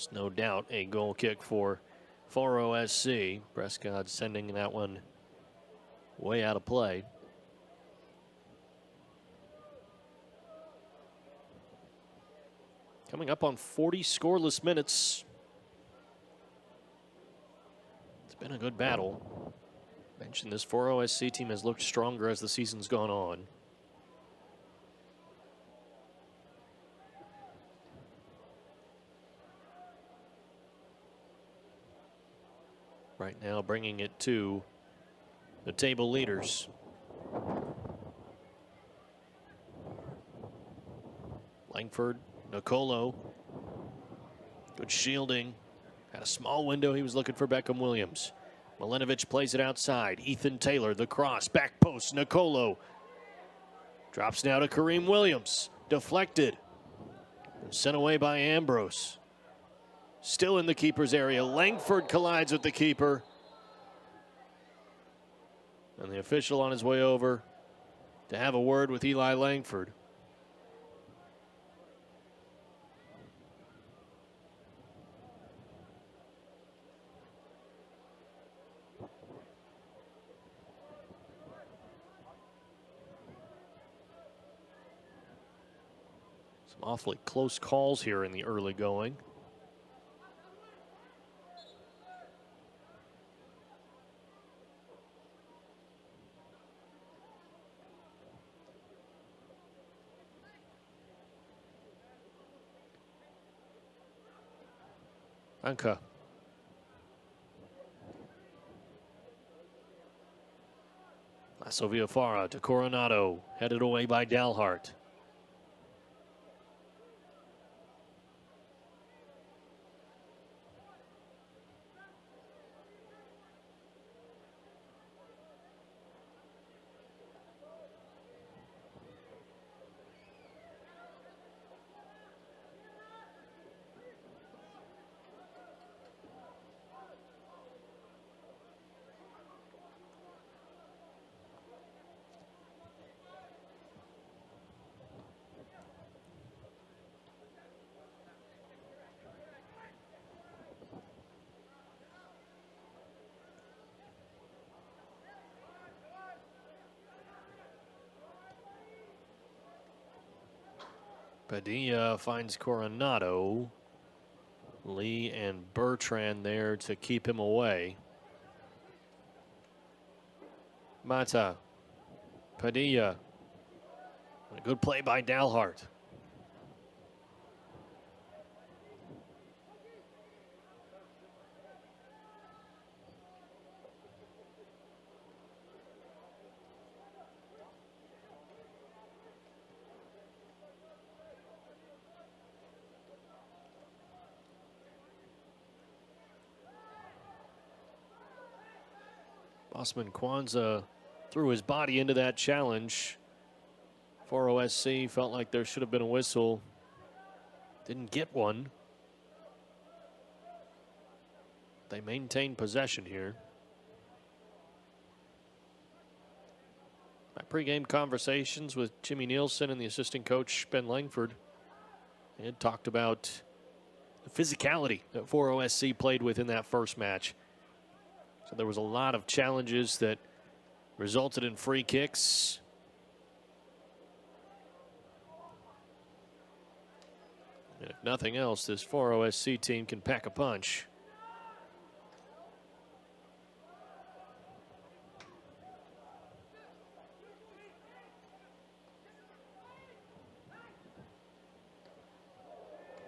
It's no doubt a goal kick for Foro SC. Prescott sending that one way out of play. Coming up on 40 scoreless minutes. It's been a good battle. Mentioned this Foro SC team has looked stronger as the season's gone on. Right now bringing it to the table leaders. Langford, Nicolo, good shielding. Had a small window, he was looking for Beckham Williams. Milinovic plays it outside. Ethan Taylor, the cross, back post, Nicolo. Drops now to Kareem Williams, deflected. And sent away by Ambrose. Still in the keeper's area. Langford collides with the keeper. And the official on his way over to have a word with Eli Langford. Some awfully close calls here in the early going. Anka. Lasso Villafara to Coronado, headed away by Dalhart. Padilla finds Coronado. Lee and Bertrand there to keep him away. Mata. Padilla. A good play by Dalhart. Osman Kwanzaa threw his body into that challenge. Foro SC felt like there should have been a whistle. Didn't get one. They maintain possession here. My pregame conversations with Jimmy Nielsen and the assistant coach Ben Langford had talked about the physicality that Foro SC played with in that first match. So there was a lot of challenges that resulted in free kicks. And if nothing else, this Foro SC team can pack a punch.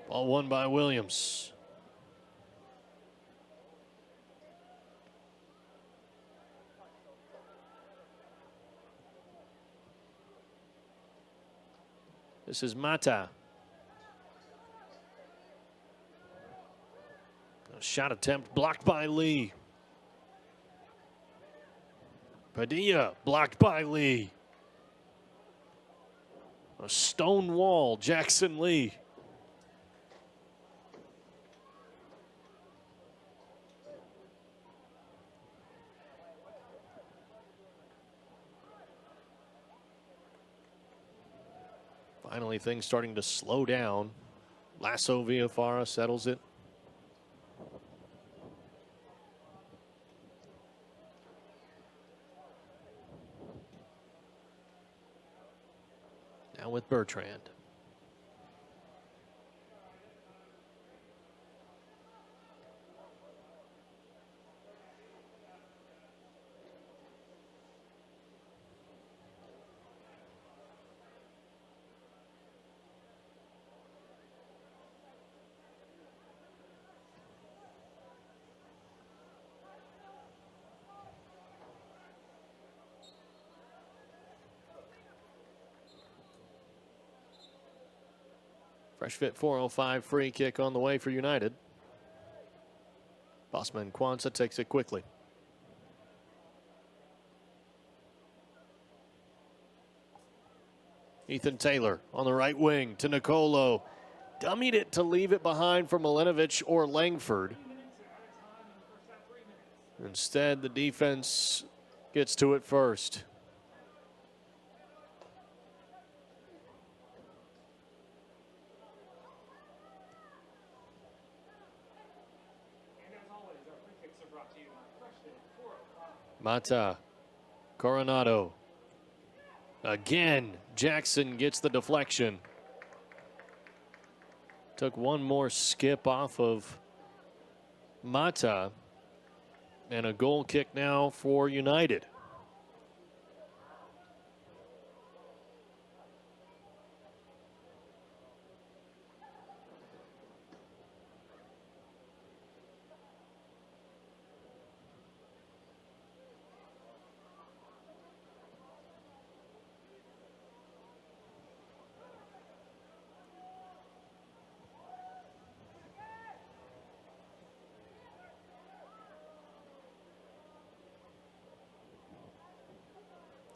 Ball won by Williams. This is Mata. A shot attempt blocked by Lee. Padilla blocked by Lee. A stone wall, Jackson Lee. Finally, things starting to slow down. Lasso Villafara settles it. Now with Bertrand. Fresh fit 405 free kick on the way for United. Bossman Kwanzaa takes it quickly. Ethan Taylor on the right wing to Nicolo. Dummied it to leave it behind for Milinovic or Langford. Instead, the defense gets to it first. Mata, Coronado. Again, Jackson gets the deflection. Took one more skip off of Mata. And a goal kick now for United.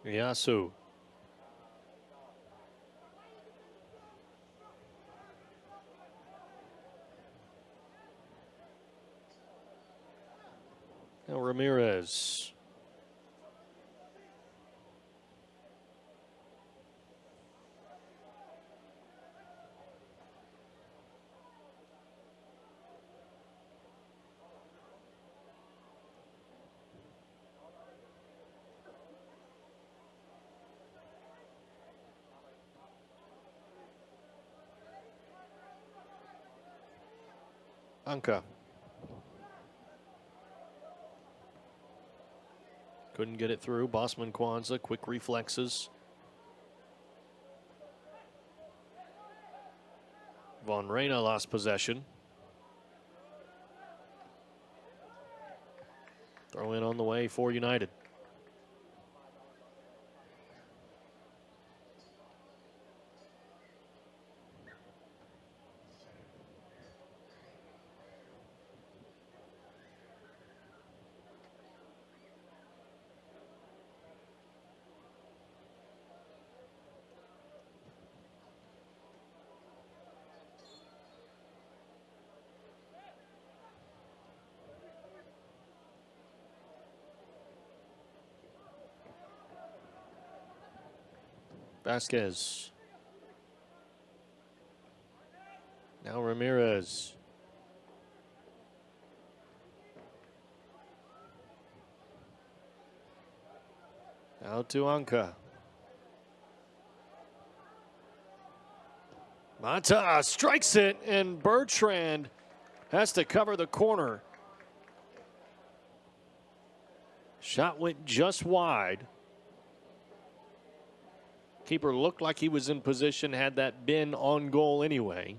Yasu. Now Ramirez. Anka. Couldn't get it through. Bossman Kwanzaa, quick reflexes. Von Reyna lost possession. Throw in on the way for United. Vasquez. Now Ramirez. Out to Anka. Mata strikes it, and Bertrand has to cover the corner. Shot went just wide. Keeper looked like he was in position had that been on goal anyway.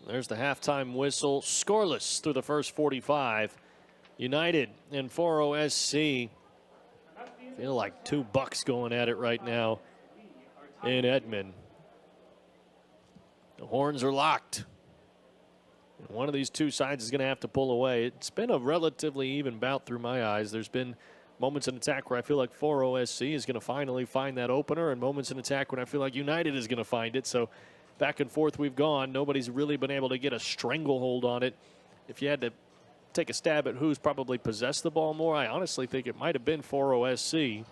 There's the halftime whistle. Scoreless through the first 45. United and Foro SC feel like $2 going at it right now in Edmond. The horns are locked. And one of these two sides is going to have to pull away. It's been a relatively even bout through my eyes. There's been moments in attack where I feel like Foro SC is going to finally find that opener, and moments in attack when I feel like United is going to find it. So back and forth we've gone. Nobody's really been able to get a stranglehold on it. If you had to take a stab at who's probably possessed the ball more, I honestly think it might have been Foro SC.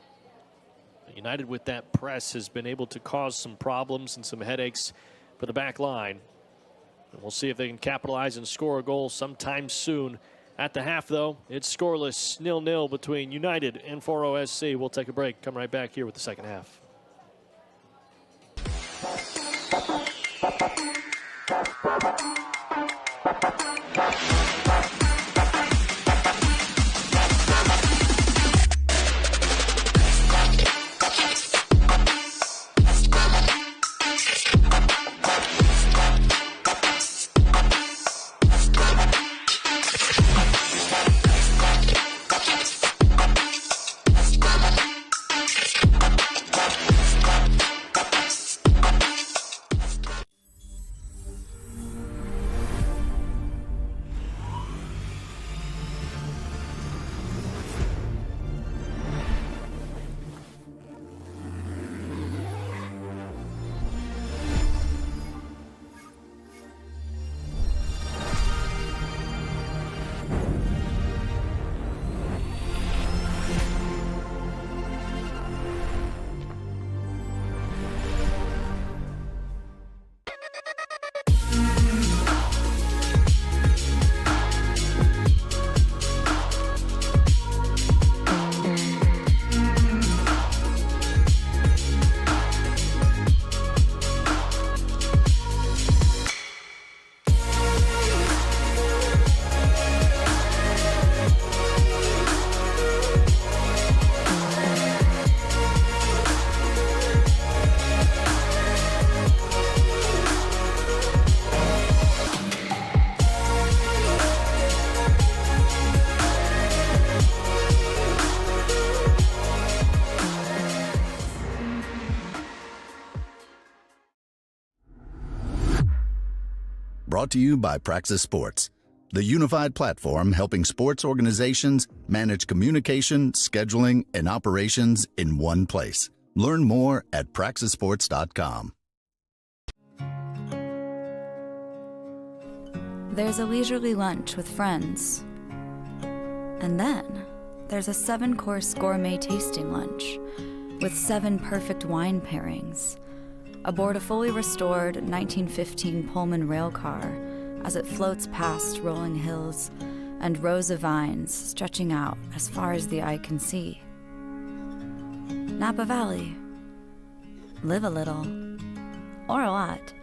United with that press has been able to cause some problems and some headaches for the back line. We'll see if they can capitalize and score a goal sometime soon. At the half, though, it's scoreless, 0-0 between United and Foro SC. We'll take a break. Come right back here with the second half. Brought to you by Praxis Sports, the unified platform helping sports organizations manage communication, scheduling, and operations in one place. Learn more at praxisports.com. There's a leisurely lunch with friends. And then there's a 7-course gourmet tasting lunch with 7 perfect wine pairings aboard a fully restored 1915 Pullman rail car as it floats past rolling hills and rows of vines stretching out as far as the eye can see. Napa Valley. Live a little, or a lot.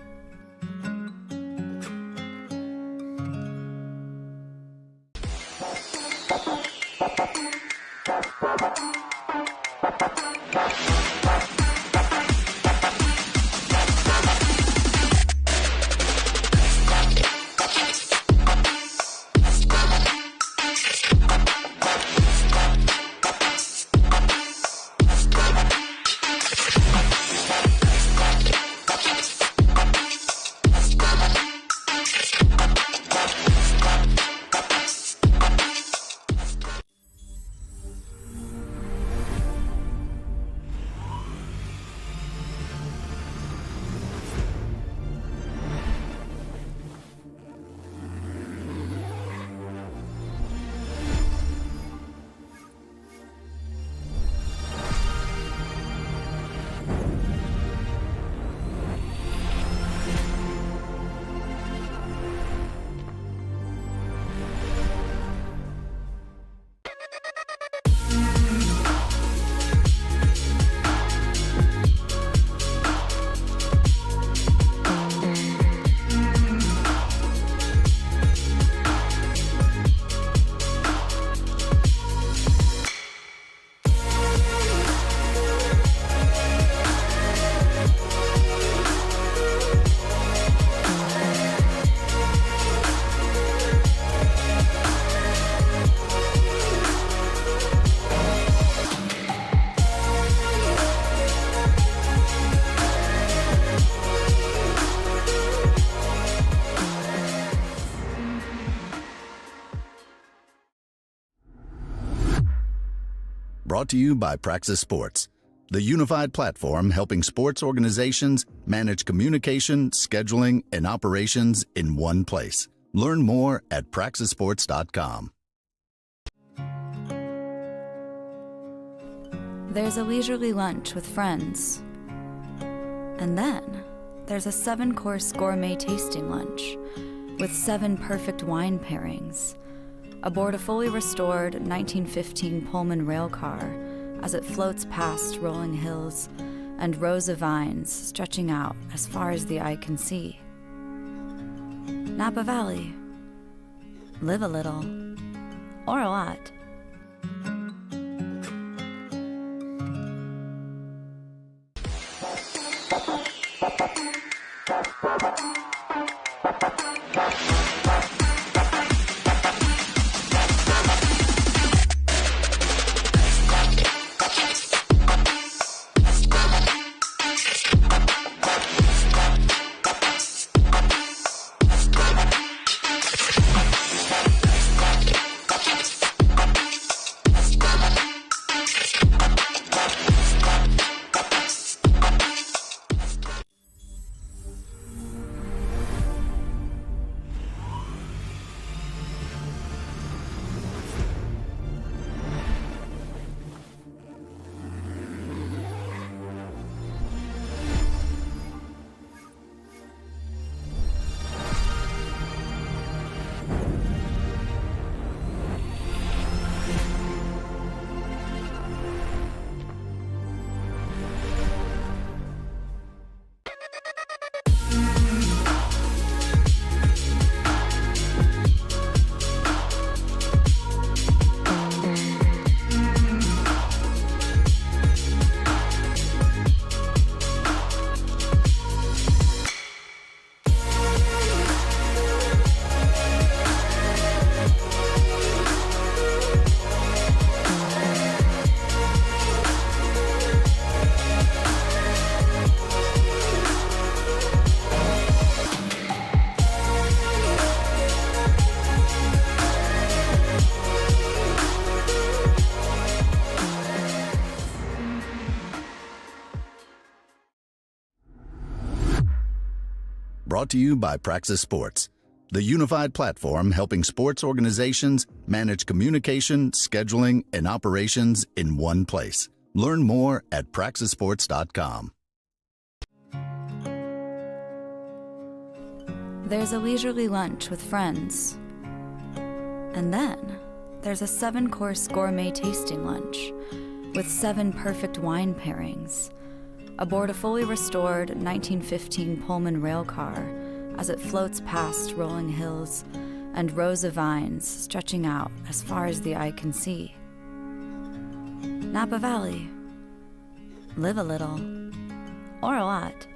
Brought to you by Praxis Sports, the unified platform helping sports organizations manage communication, scheduling, and operations in one place. Learn more at praxisports.com. There's a leisurely lunch with friends. And then there's a 7-course gourmet tasting lunch with 7 perfect wine pairings aboard a fully restored 1915 Pullman rail car as it floats past rolling hills and rows of vines stretching out as far as the eye can see. Napa Valley. Live a little, or a lot. Brought to you by Praxis Sports, the unified platform helping sports organizations manage communication, scheduling, and operations in one place. Learn more at praxisports.com. There's a leisurely lunch with friends. And then there's a 7-course gourmet tasting lunch with 7 perfect wine pairings aboard a fully restored 1915 Pullman rail car as it floats past rolling hills and rows of vines stretching out as far as the eye can see. Napa Valley. Live a little, or a lot.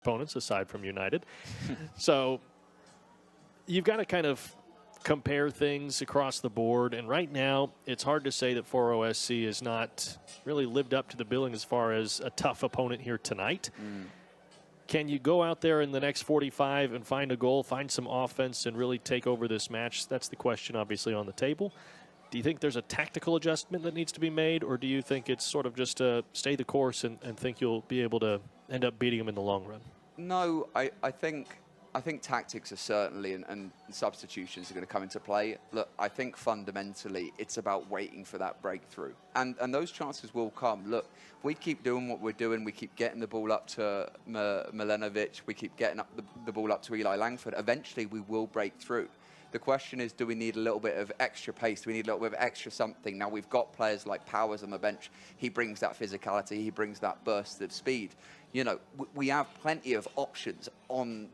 Opponents aside from United. So you've got to kind of compare things across the board, and right now it's hard to say that Foro SC has not really lived up to the billing as far as a tough opponent here tonight. Can you go out there in the next 45 and find a goal, find some offense, and really take over this match? That's the question obviously on the table. Do you think there's a tactical adjustment that needs to be made, or do you think it's sort of just stay the course and think you'll be able to end up beating them in the long run? No, I think tactics are certainly and substitutions are going to come into play. Look, I think fundamentally it's about waiting for that breakthrough, and those chances will come. Look, we keep doing what we're doing. We keep getting the ball up to Milenovic. We keep getting up the ball up to Eli Langford. Eventually, we will break through. The question is, do we need a little bit of extra pace? Do we need a little bit of extra something? Now, we've got players like Powers on the bench. He brings that physicality. He brings that burst of speed. You know, we have plenty of options on,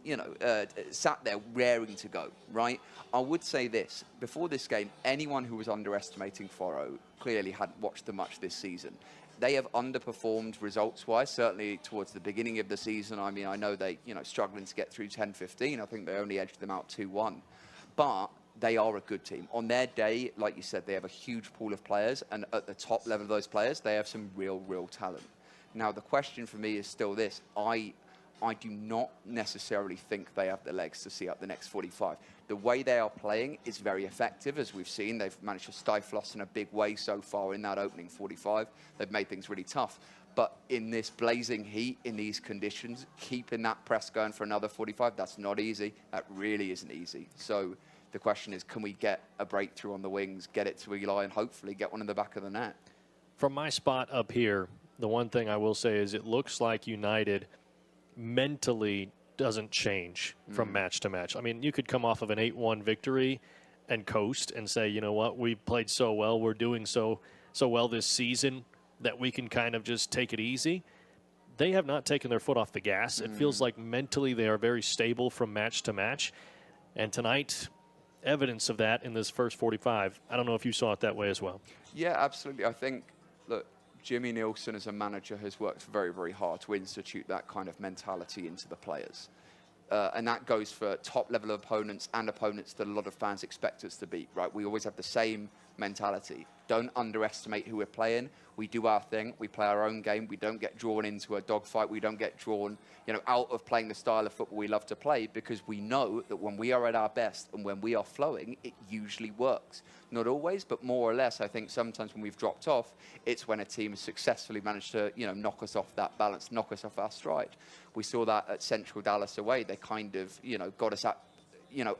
sat there raring to go, right? I would say this. Before this game, anyone who was underestimating Foro clearly hadn't watched them much this season. They have underperformed results-wise, certainly towards the beginning of the season. I mean, I know they, struggling to get through 10-15. I think they only edged them out 2-1. But they are a good team. On their day, like you said, they have a huge pool of players, and at the top level of those players, they have some real talent. Now, the question for me is still this. I do not necessarily think they have the legs to see up the next 45. The way they are playing is very effective, as we've seen. They've managed to stifle us in a big way so far in that opening 45. They've made things really tough. But in this blazing heat, in these conditions, keeping that press going for another 45, that's not easy. That really isn't easy. So the question is, can we get a breakthrough on the wings, get it to Eli, and hopefully get one in the back of the net? From my spot up here, the one thing I will say is it looks like United mentally doesn't change from match to match. I mean, you could come off of an 8-1 victory and coast and say, you know what, we played so well, we're doing so well this season that we can kind of just take it easy. They have not taken their foot off the gas. It feels like mentally they are very stable from match to match. And tonight, evidence of that in this first 45. I don't know if you saw it that way as well. Yeah, absolutely. I think, look, Jimmy Nielsen as a manager has worked very hard to institute that kind of mentality into the players. And that goes for top-level opponents and opponents that a lot of fans expect us to beat, right? We always have the same mentality. Don't underestimate who we're playing. We do our thing. We play our own game. We don't get drawn into a dogfight. We don't get drawn, out of playing the style of football we love to play, because we know that when we are at our best and when we are flowing, it usually works. Not always, but more or less. I think sometimes when we've dropped off, it's when a team has successfully managed to, knock us off that balance, knock us off our stride. We saw that at Central Dallas away. They kind of, got us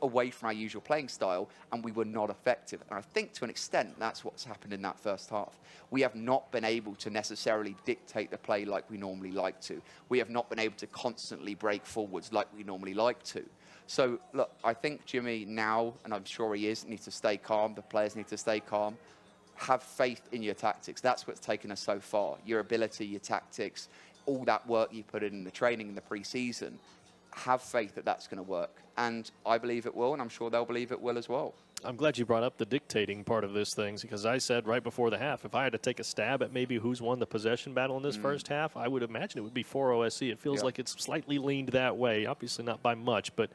away from our usual playing style, and we were not effective. And I think to an extent, that's what's happened in that first half. We have not been able to necessarily dictate the play like we normally like to. We have not been able to constantly break forwards like we normally like to. So, look, I think Jimmy now, and I'm sure he is, needs to stay calm. The players need to stay calm. Have faith in your tactics. That's what's taken us so far. Your ability, your tactics, all that work you put in the training in the pre-season. Have faith that that's going to work. And I believe it will, and I'm sure they'll believe it will as well. I'm glad you brought up the dictating part of this thing, because I said right before the half, if I had to take a stab at maybe who's won the possession battle in this first half, I would imagine it would be Foro SC. It feels like it's slightly leaned that way, obviously not by much, but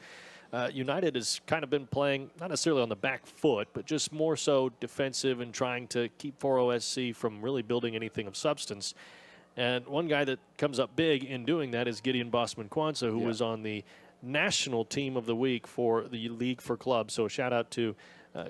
United has kind of been playing, not necessarily on the back foot, but just more so defensive and trying to keep Foro SC from really building anything of substance. And one guy that comes up big in doing that is Gideon Bossman-Kwanzaa, who was on the National Team of the Week for the League for Clubs. So shout out to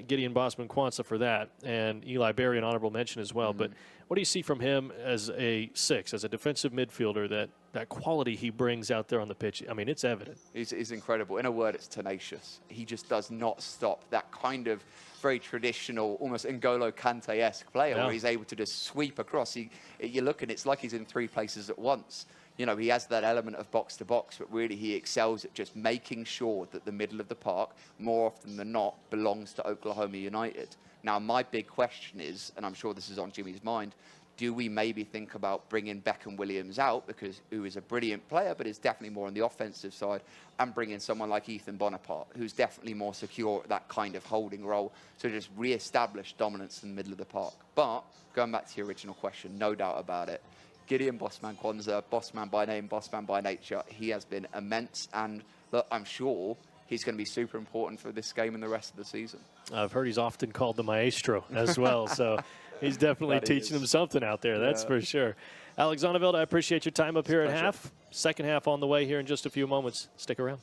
Gideon Bossman-Kwanzaa for that, and Eli Berry, an honorable mention as well. But what do you see from him as a six, as a defensive midfielder, that quality he brings out there on the pitch? I mean, it's evident. He's incredible. In a word, it's tenacious. He just does not stop. That kind of very traditional, almost N'Golo Kante-esque player where he's able to just sweep across. You look and it's like he's in three places at once. He has that element of box to box, but really he excels at just making sure that the middle of the park, more often than not, belongs to Oklahoma United. Now, my big question is, and I'm sure this is on Jimmy's mind, do we maybe think about bringing Beckham Williams out, because who is a brilliant player, but is definitely more on the offensive side, and bring in someone like Ethan Bonaparte, who's definitely more secure at that kind of holding role, so just re-establish dominance in the middle of the park. But going back to your original question, no doubt about it, Gideon Bossman-Kwanzaa, bossman by name, bossman by nature, he has been immense, and look, I'm sure he's going to be super important for this game and the rest of the season. I've heard he's often called the maestro as well, so he's definitely teaching them something out there, that's for sure. Alex Zonneveld, I appreciate your time up here at half. Second half on the way here in just a few moments. Stick around.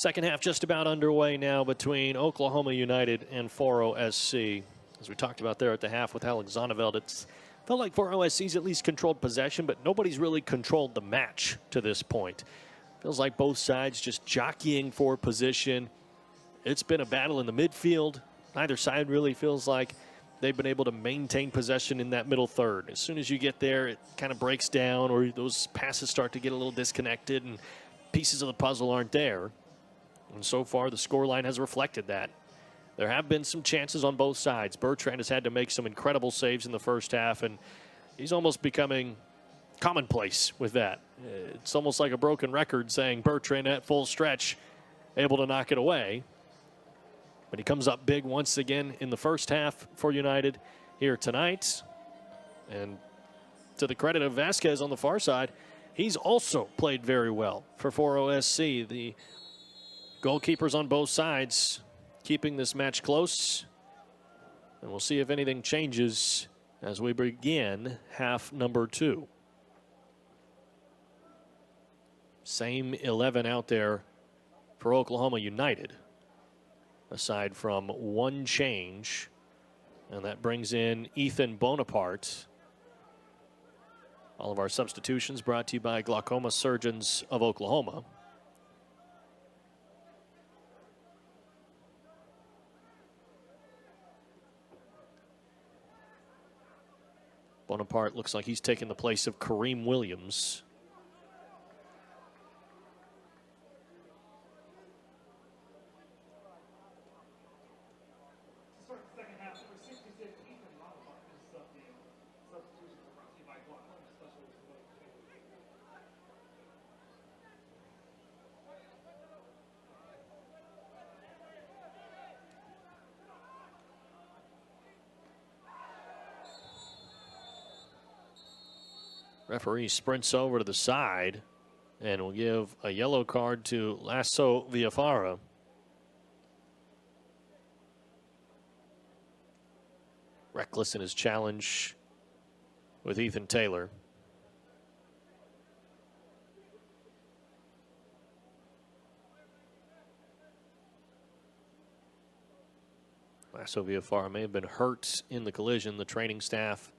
Second half just about underway now between Oklahoma United and Foro SC. As we talked about there at the half with Alex Zonneveld, it's felt like Foro SC's at least controlled possession, but nobody's really controlled the match to this point. Feels like both sides just jockeying for position. It's been a battle in the midfield. Neither side really feels like they've been able to maintain possession in that middle third. As soon as you get there, it kind of breaks down, or those passes start to get a little disconnected and pieces of the puzzle aren't there. And so far, the scoreline has reflected that. There have been some chances on both sides. Bertrand has had to make some incredible saves in the first half, and he's almost becoming commonplace with that. It's almost like a broken record saying Bertrand at full stretch, able to knock it away. But he comes up big once again in the first half for United here tonight. And to the credit of Vasquez on the far side, he's also played very well for Foro SC. The goalkeepers on both sides keeping this match close. And we'll see if anything changes as we begin half number 2. Same 11 out there for Oklahoma United, aside from one change, and that brings in Ethan Bonaparte. All of our substitutions brought to you by Glaucoma Surgeons of Oklahoma. Bonaparte looks like he's taken the place of Kareem Williams. Referee sprints over to the side and will give a yellow card to Lasso Villafara. Reckless in his challenge with Ethan Taylor. Lasso Villafara may have been hurt in the collision. The training staff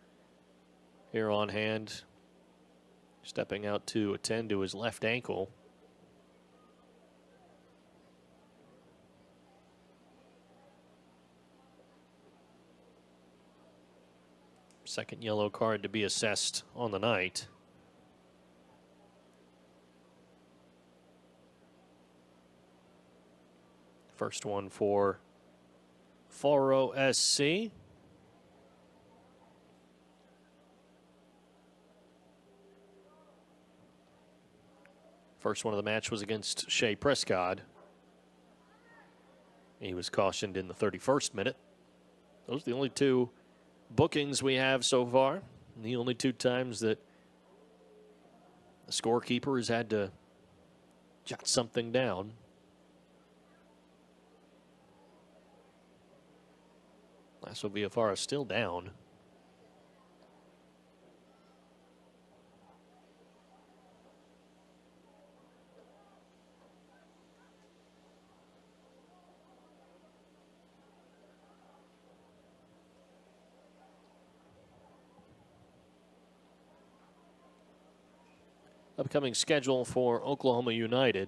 here on hand, stepping out to attend to his left ankle. Second yellow card to be assessed on the night. First one for Foro SC. First one of the match was against Shea Prescott. He was cautioned in the 31st minute. Those are the only two bookings we have so far. And the only two times that the scorekeeper has had to jot something down. Lasso Villafara still down. Upcoming schedule for Oklahoma United.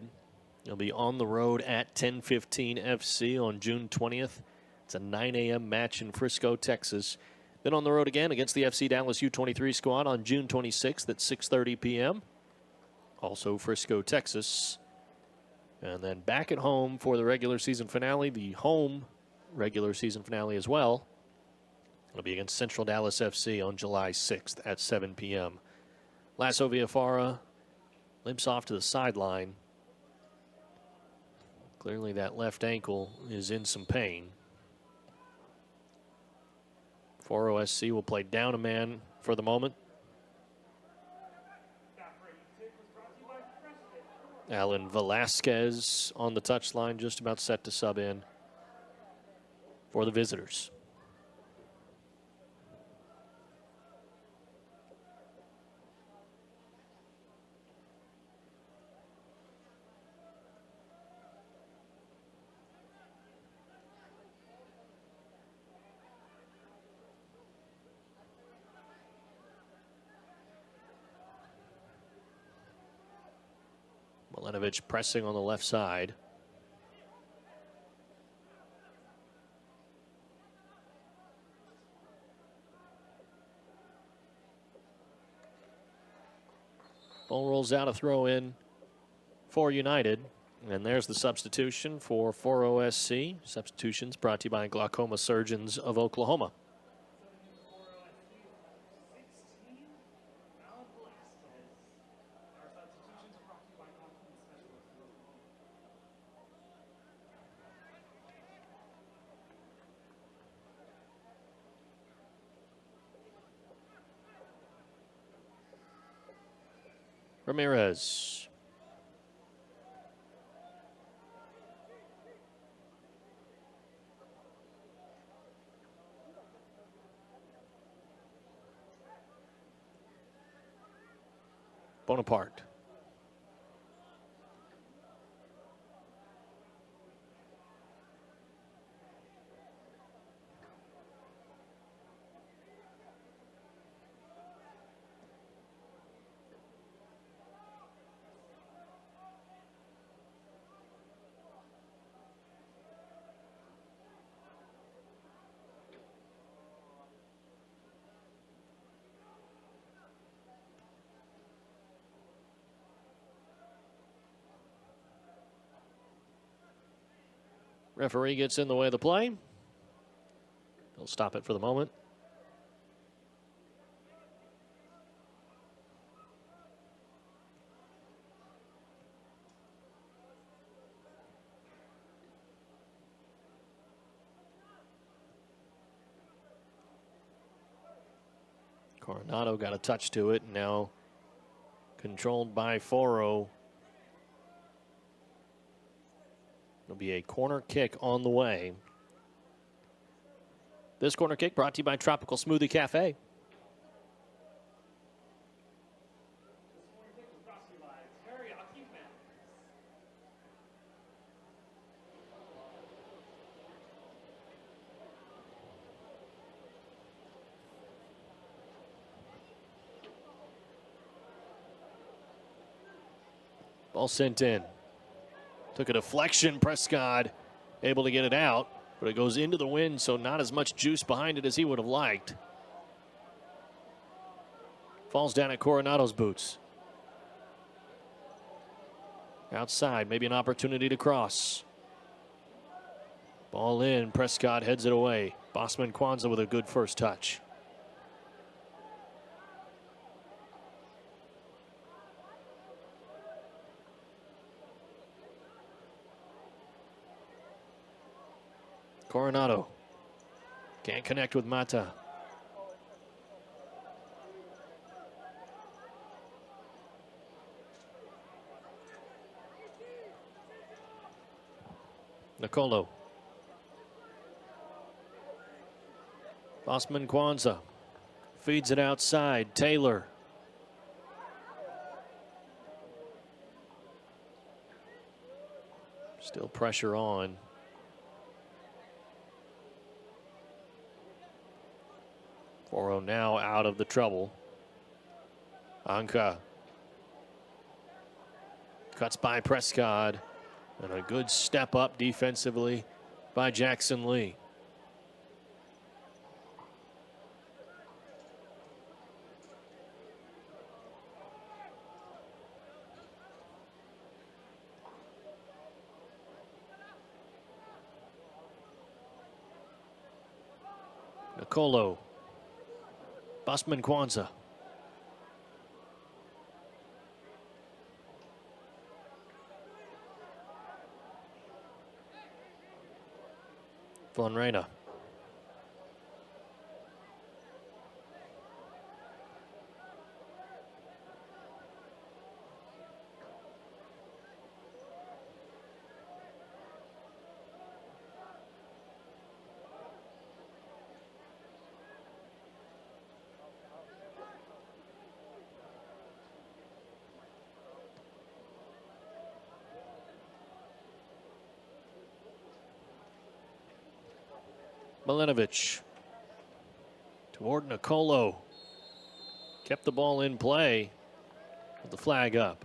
They'll be on the road at 10:15 FC on June 20th. It's a 9 a.m. match in Frisco, Texas. Then on the road again against the FC Dallas U23 squad on June 26th at 6:30 p.m. Also Frisco, Texas. And then back at home for the regular season finale, the home regular season finale as well. It'll be against Central Dallas FC on July 6th at 7 p.m. Lasso Villafara limps off to the sideline. Clearly that left ankle is in some pain. Foro SC will play down a man for the moment. Alan Velasquez on the touchline, just about set to sub in for the visitors. Milanovic pressing on the left side. Ball rolls out, a throw in for United. And there's the substitution for Foro SC. Substitutions brought to you by Glaucoma Surgeons of Oklahoma. Ramirez. Bonaparte. Referee gets in the way of the play. He'll stop it for the moment. Coronado got a touch to it, now controlled by Foro. It'll be a corner kick on the way. This corner kick brought to you by Tropical Smoothie Cafe. Ball sent in. Took a deflection. Prescott able to get it out, but it goes into the wind, so not as much juice behind it as he would have liked. Falls down at Coronado's boots. Outside, maybe an opportunity to cross. Ball in. Prescott heads it away. Bosman Kwanzaa with a good first touch. Coronado can't connect with Mata. Nicolo. Bosman Kwanzaa feeds it outside. Taylor. Still pressure on. Foro now out of the trouble. Anka cuts by Prescott, and a good step up defensively by Jackson Lee. Nicolo. Bosman Kwanzaa. Von Reina. Milanovic toward Nicolo. Kept the ball in play with the flag up.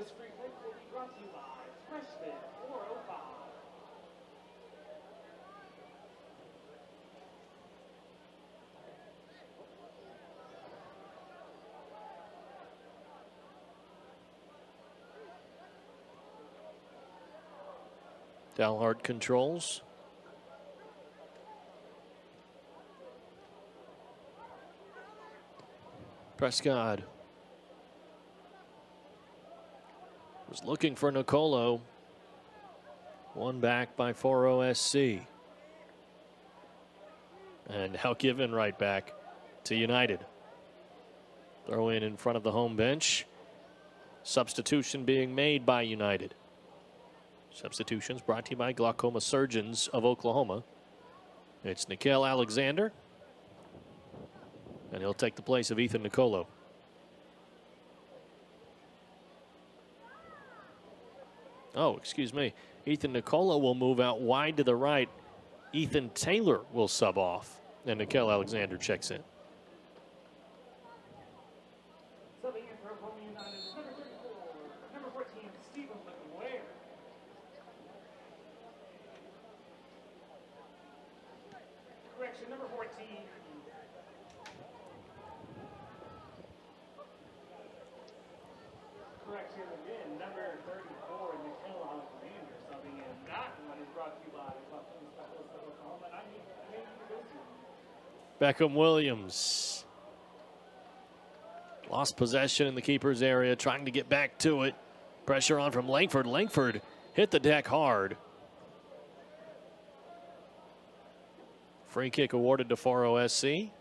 This free kick will be brought to you by freshman 405. Dalhart controls. Prescott was looking for Nicolo. One back by Foro SC. And now given right back to United. Throw in front of the home bench. Substitution being made by United. Substitutions brought to you by Glaucoma Surgeons of Oklahoma. It's Nikhil Alexander. And he'll take the place of Ethan Nicolo. Oh, excuse me. Ethan Nicolo will move out wide to the right. Ethan Taylor will sub off. And Nikhil Alexander checks in. Subbing in for Oklahoma United is number 34, number 14, Stephen McWare. Correction, number 14. Correction again, number 34, Nikhil Alexander subbing in. That one is brought to you by Buffalo Specialist of Oklahoma. And I need to go to. Beckham Williams. Lost possession in the keeper's area, trying to get back to it. Pressure on from Langford. Langford hit the deck hard. Free kick awarded to Foro SC.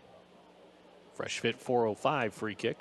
Fresh fit 405 free kick.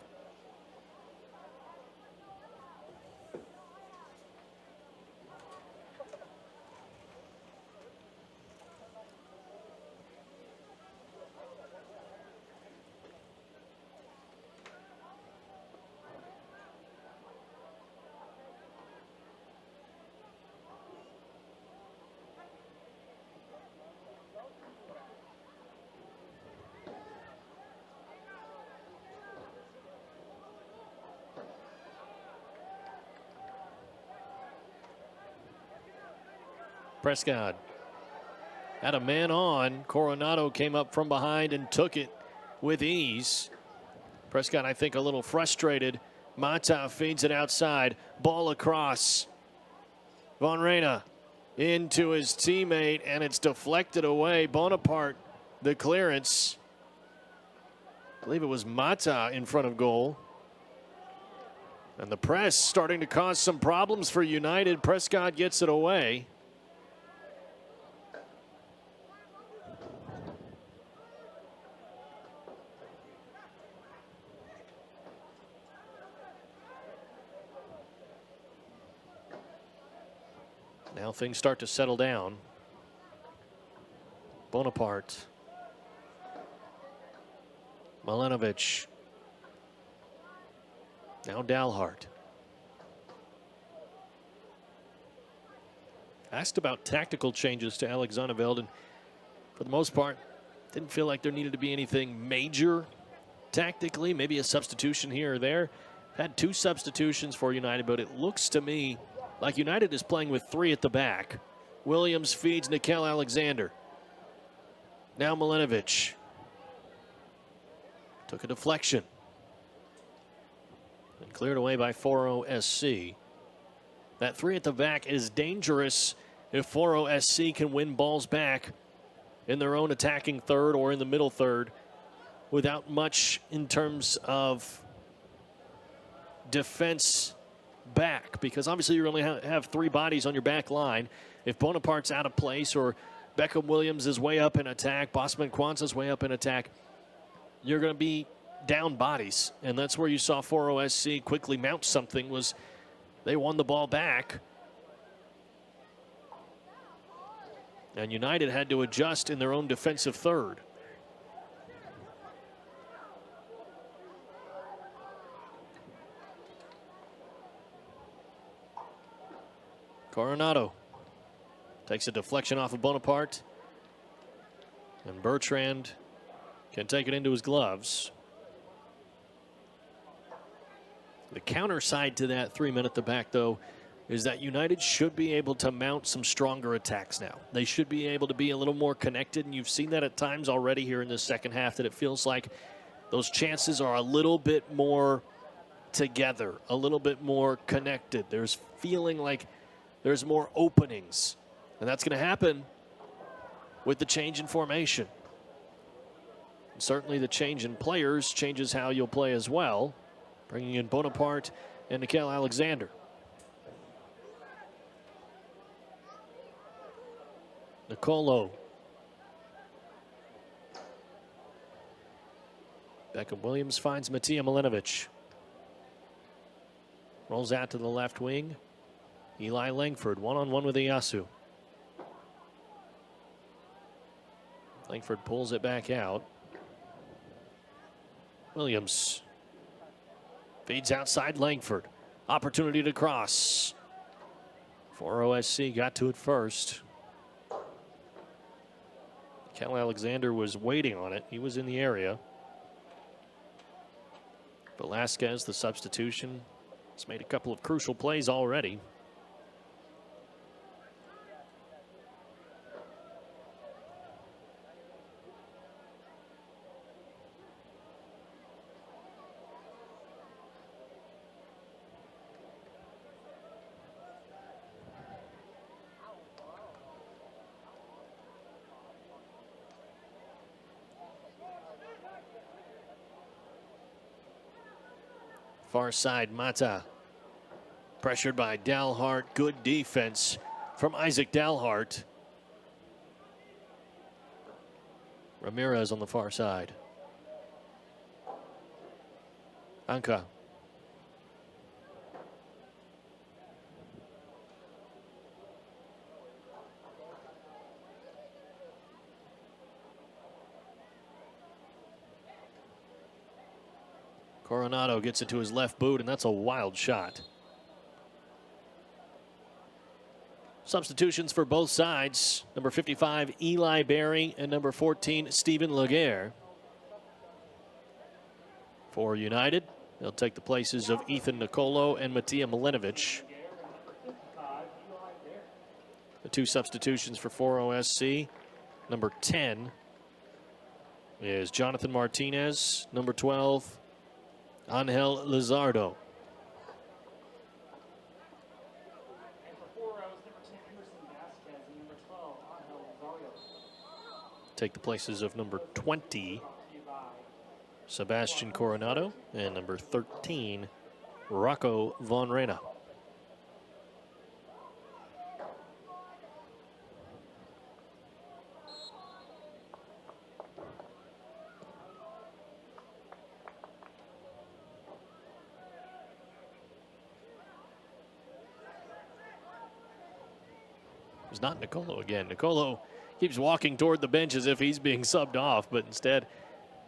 Prescott had a man on. Coronado came up from behind and took it with ease. Prescott, I think, a little frustrated. Mata feeds it outside. Ball across. Von Reyna into his teammate, and it's deflected away. Bonaparte, the clearance. I believe it was Mata in front of goal. And the press starting to cause some problems for United. Prescott gets it away. Now things start to settle down. Bonaparte. Milanovic. Now Dalhart. Asked about tactical changes to Alex Zonneveld, and for the most part, didn't feel like there needed to be anything major tactically. Maybe a substitution here or there. Had 2 substitutions for United, but it looks to me like United is playing with 3 at the back. Williams feeds Nikhil Alexander. Now Milanovic. Took a deflection. And cleared away by Foro SC. That 3 at the back is dangerous if Foro SC can win balls back in their own attacking third or in the middle third without much in terms of defense back, because obviously you only have 3 bodies on your back line. If Bonaparte's out of place or Beckham Williams is way up in attack, Bosman Kwanzaa's way up in attack, you're going to be down bodies. And that's where you saw Foro SC quickly mount something, was they won the ball back. And United had to adjust in their own defensive third. Coronado takes a deflection off of Bonaparte. And Bertrand can take it into his gloves. The counter side to that 3 men at the back, though, is that United should be able to mount some stronger attacks now. They should be able to be a little more connected, and you've seen that at times already here in the second half, that it feels like those chances are a little bit more together, a little bit more connected. There's feeling like there's more openings, and that's going to happen with the change in formation. And certainly the change in players changes how you'll play as well, bringing in Bonaparte and Nickeil Alexander. Nicolo. Beckham Williams finds Matija Milinovic. Rolls out to the left wing. Eli Langford one-on-one with Iyasu. Langford pulls it back out. Williams feeds outside Langford. Opportunity to cross. Foro SC got to it first. Cal Alexander was waiting on it. He was in the area. Velasquez, the substitution, has made a couple of crucial plays already. Far side, Mata. Pressured by Dalhart. Good defense from Isaac Dalhart. Ramirez on the far side. Anka. Coronado gets it to his left boot, and that's a wild shot. Substitutions for both sides. Number 55, Eli Berry, and number 14, Stephen Laguerre. For United, they'll take the places of Ethan Nicolo and Matija Milinovic. The two substitutions for Foro SC. Number 10 is Jonathan Martinez. Number 12, Angel Lizardo. Take the places of number 20, Sebastian Coronado, and number 13, Rocco Von Reyna. It's not Nicolo again. Nicolo keeps walking toward the bench as if he's being subbed off, but instead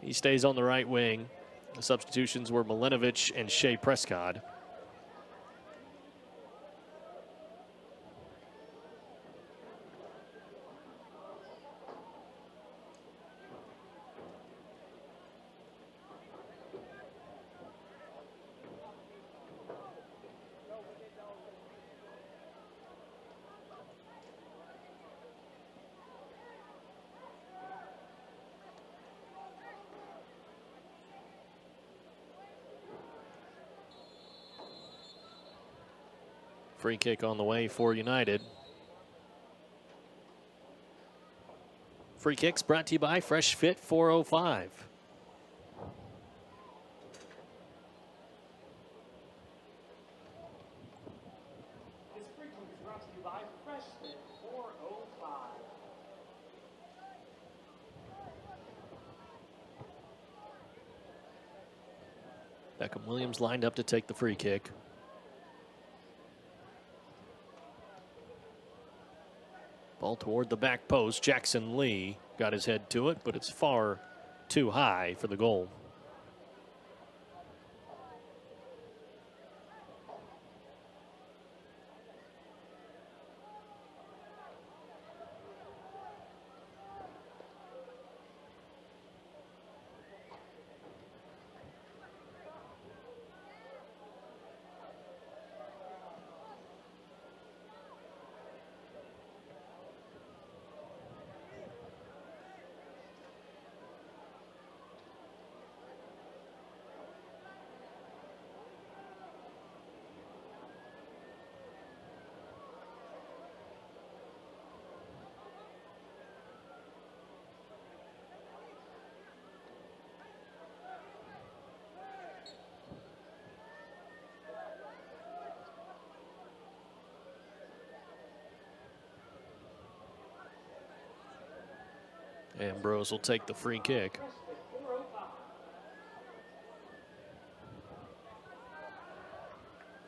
he stays on the right wing. The substitutions were Milinovic and Shea Prescott. Free kick on the way for United. Free kicks brought to you by Fresh Fit 405. This free kick is brought to you by Fresh Fit 405. Beckham Williams lined up to take the free kick. Ball toward the back post. Jackson Lee got his head to it, but it's far too high for the goal. Ambrose will take the free kick.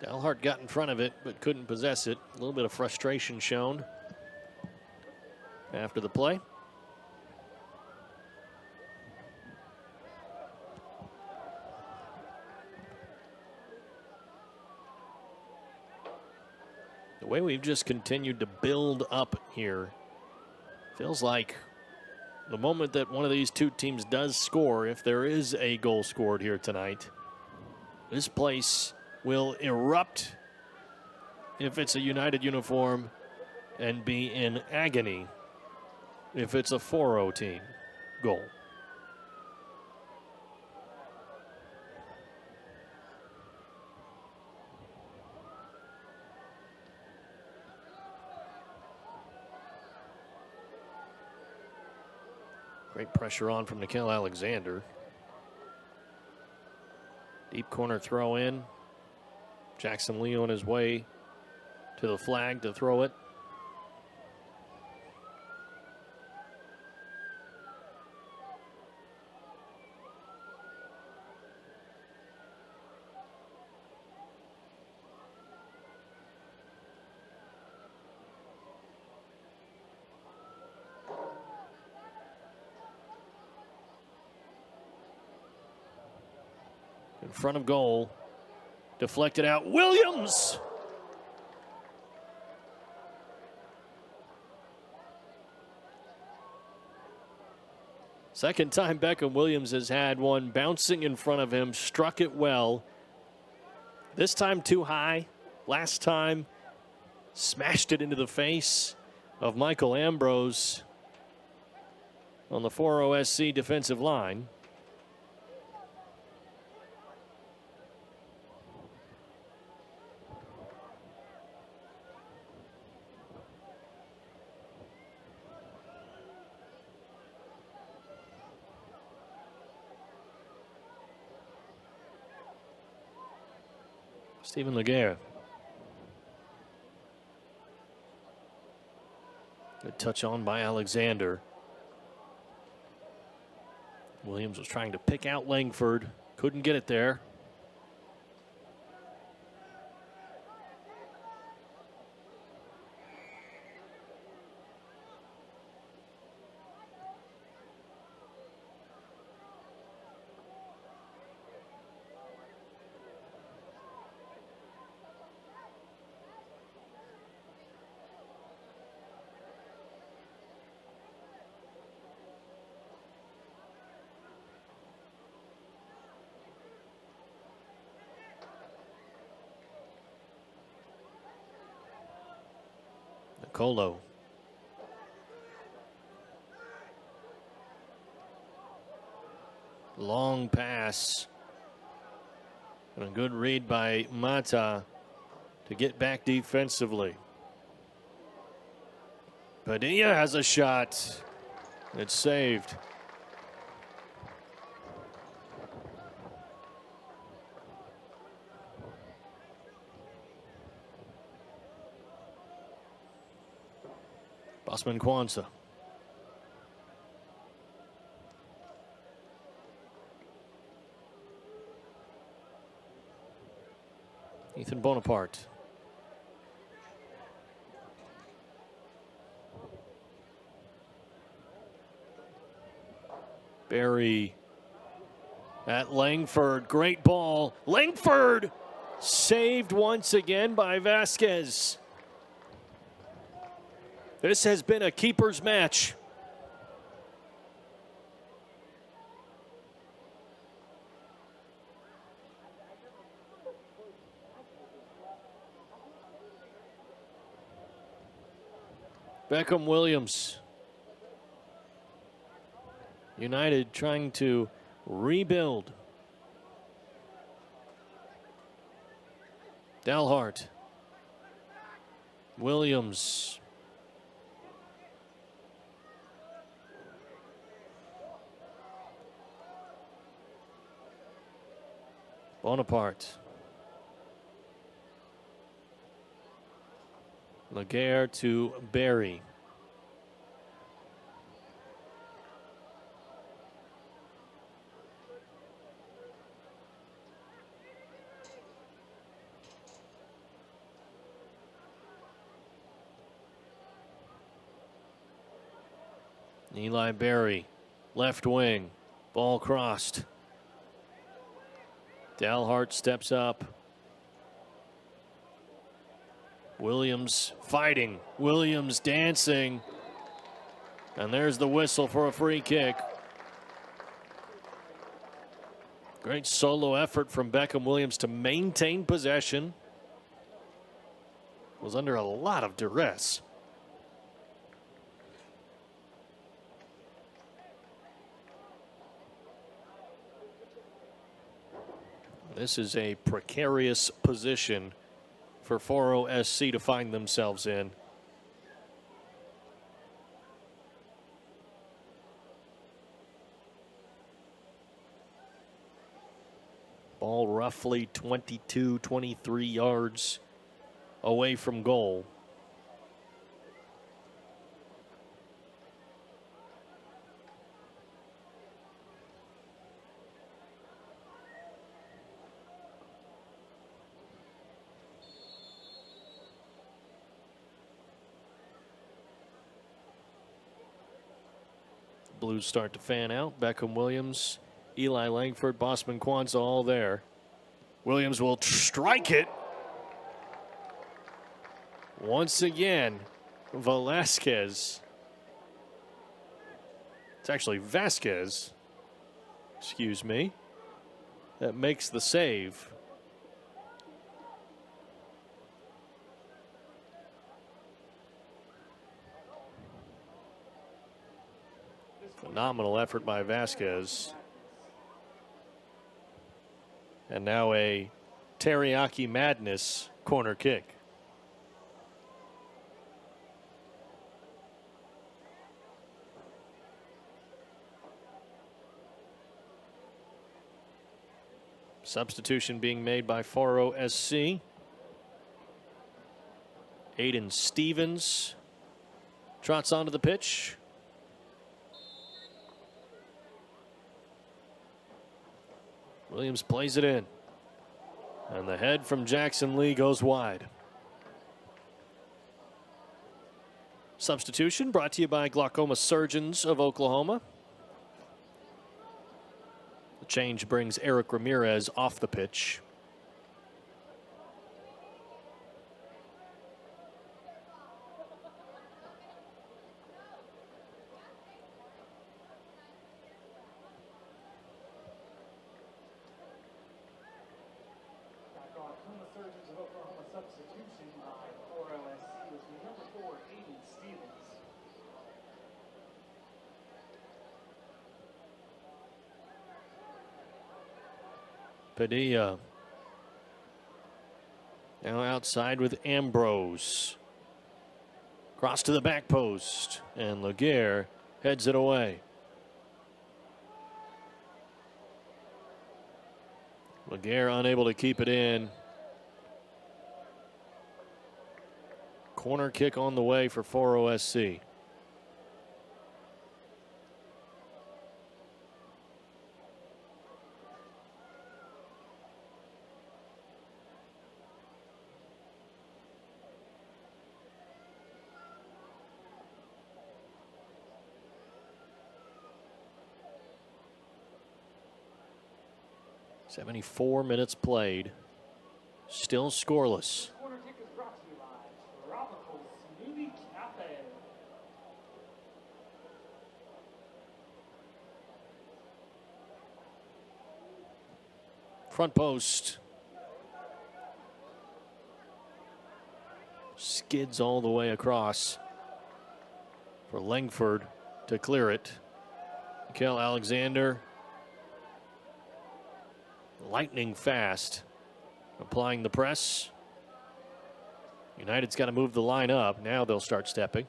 Dalhart got in front of it, but couldn't possess it. A little bit of frustration shown after the play. The way we've just continued to build up here feels like the moment that one of these two teams does score, if there is a goal scored here tonight, this place will erupt if it's a United uniform and be in agony if it's a Foro team goal. Great pressure on from Nickel Alexander. Deep corner throw in. Jackson Lee on his way to the flag to throw it. In front of goal. Deflected out. Williams! Second time Beckham Williams has had one bouncing in front of him. Struck it well. This time too high. Last time smashed it into the face of Michael Ambrose on the Foro SC defensive line. Stephen Laguerre. Good touch on by Alexander. Williams was trying to pick out Langford. Couldn't get it there. Colo. Long pass. And a good read by Mata to get back defensively. Padilla has a shot. It's saved. Bosman Kwanzaa. Ethan Bonaparte. Barry at Langford. Great ball. Langford saved once again by Vasquez. This has been a keeper's match. Beckham Williams. United trying to rebuild. Dalhart. Williams. Bonaparte. Laguerre to Barry. Eli Berry, left wing, ball crossed. Dalhart steps up. Williams fighting. Williams dancing. And there's the whistle for a free kick. Great solo effort from Beckham Williams to maintain possession. Was under a lot of duress. This is a precarious position for Foro SC to find themselves in. Ball roughly 22, 23 yards away from goal. Blues start to fan out. Beckham Williams, Eli Langford, Bosman Kwanzaa all there. Williams will strike it. Once again, Velasquez. It's actually Vasquez, excuse me, that makes the save. Phenomenal effort by Vasquez. And now a teriyaki madness corner kick. Substitution being made by Foro SC. Aiden Stevens trots onto the pitch. Williams plays it in. And the head from Jackson Lee goes wide. Substitution brought to you by Glaucoma Surgeons of Oklahoma. The change brings Eric Ramirez off the pitch. Glaucoma Surgeons of Oklahoma substitution by Foro SC was number 4, Aiden Stevens. Padilla now outside with Ambrose. Cross to the back post, and Laguerre heads it away. Laguerre unable to keep it in. Corner kick on the way for Foro SC. "74 minutes played, still scoreless." Corner kick is brought to you by Tropical Smoothie Cafe. Front post. Skids all the way across for Langford to clear it. Mikael Alexander, lightning fast, applying the press. United's got to move the line up. Now they'll start stepping.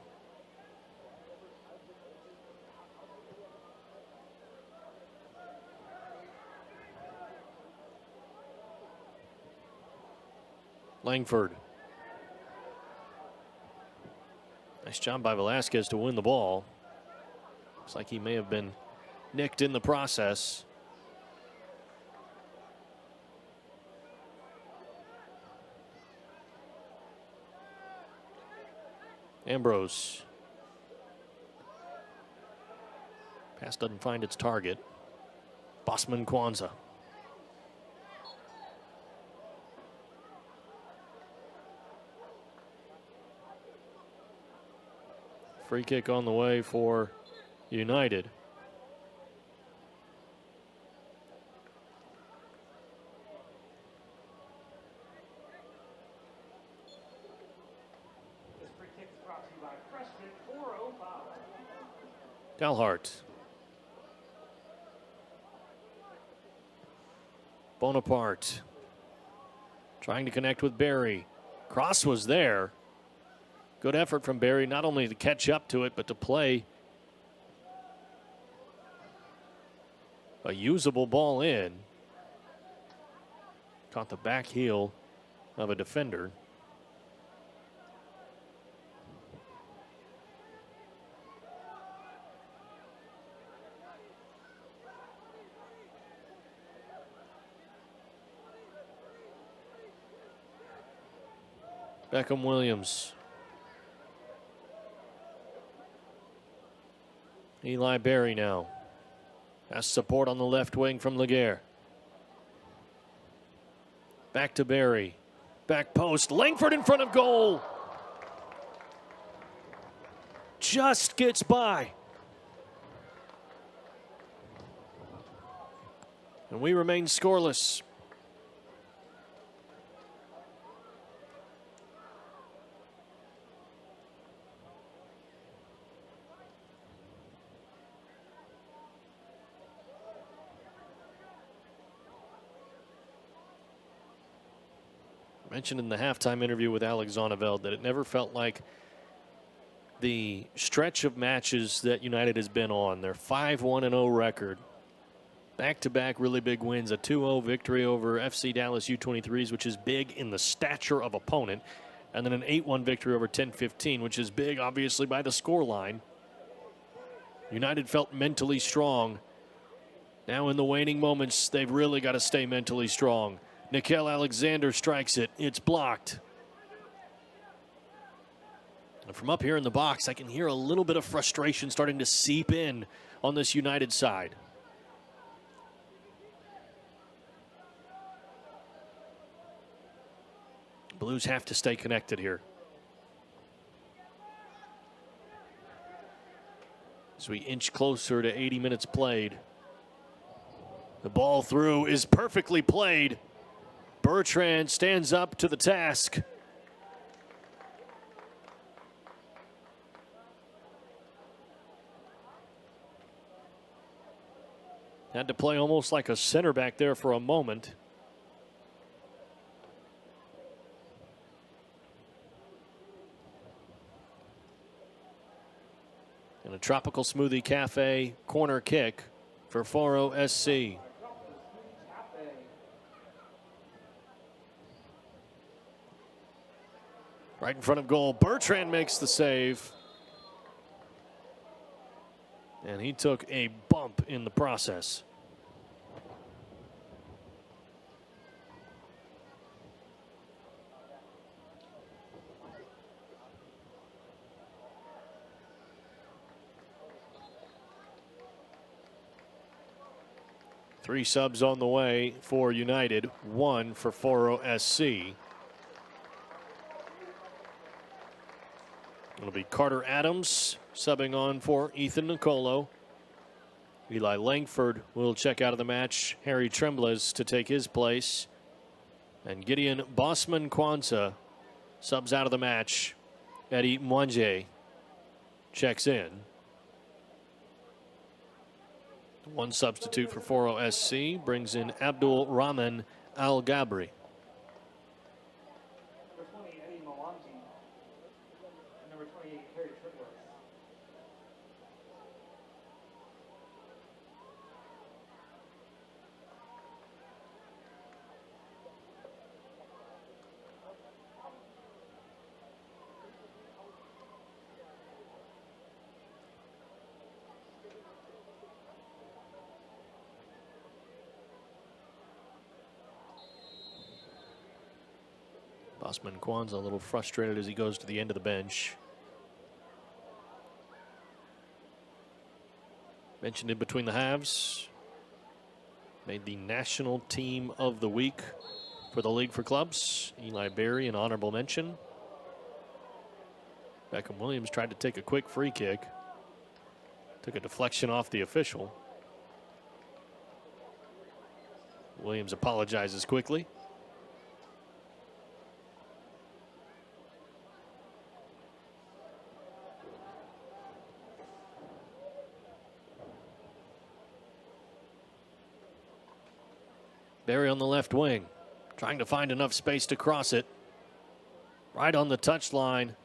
Langford. Nice job by Velasquez to win the ball. Looks like he may have been nicked in the process. Ambrose. Pass doesn't find its target. Bosman Kwanzaa. Free kick on the way for United. This free kick is brought to you by Freshman Foro. Dalhart. Bonaparte. Trying to connect with Barry. Cross was there. Good effort from Barry, not only to catch up to it, but to play a usable ball in. Caught the back heel of a defender. Beckham Williams. Eli Berry now. Has support on the left wing from Laguerre. Back to Berry. Back post. Langford in front of goal. Just gets by. And we remain scoreless. Mentioned in the halftime interview with Alex Zonneveld that it never felt like the stretch of matches that United has been on. Their 5-1-0 record. Back-to-back really big wins. A 2-0 victory over FC Dallas U23s, which is big in the stature of opponent. And then an 8-1 victory over 10-15, which is big, obviously, by the scoreline. United felt mentally strong. Now in the waning moments, they've really got to stay mentally strong. Nickel Alexander strikes it. It's blocked. And from up here in the box, I can hear a little bit of frustration starting to seep in on this United side. Blues have to stay connected here. As we inch closer to 80 minutes played. The ball through is perfectly played. Bertrand stands up to the task. Had to play almost like a center back there for a moment. And a Tropical Smoothie Cafe corner kick for Foro SC. Right in front of goal. Bertrand makes the save. And he took a bump in the process. Three subs on the way for United, one for Foro SC. It'll be Carter Adams subbing on for Ethan Nicolo. Eli Langford will check out of the match. Harry Trembles to take his place. And Gideon Bosman Kwanzaa subs out of the match. Eddie Mwanje checks in. One substitute for Foro SC brings in Abdul Rahman Al Gabri. Number 20, Eddie Mwanji. And number 28, Harry Triples. Bosman Kwanzaa a little frustrated as he goes to the end of the bench. Mentioned in between the halves. Made the National Team of the Week for the League for Clubs. Eli Berry, an honorable mention. Beckham Williams tried to take a quick free kick. Took a deflection off the official. Williams apologizes quickly. Berry on the left wing, trying to find enough space to cross it. Right on the touchline.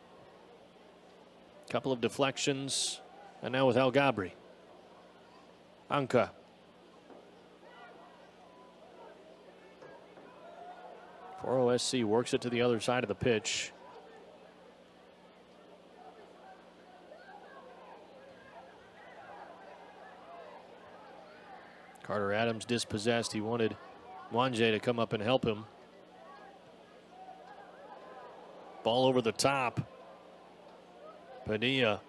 Couple of deflections, and now with El Gabri. Anka. Foro SC works it to the other side of the pitch. Carter Adams dispossessed. He wanted Wanje to come up and help him. Ball over the top. Padilla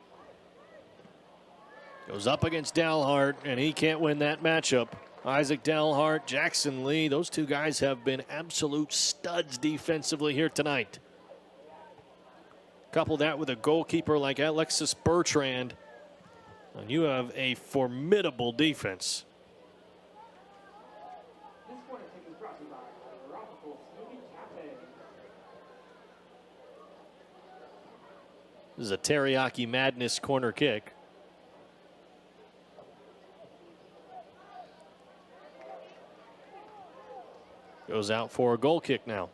goes up against Dalhart, and he can't win that matchup. Isaac Dalhart, Jackson Lee, those two guys have been absolute studs defensively here tonight. Couple that with a goalkeeper like Alexis Bertrand, and you have a formidable defense. This corner kick is brought to you by Tropical Smoothie Cafe. This is a Teriyaki Madness corner kick. Goes out for a goal kick now.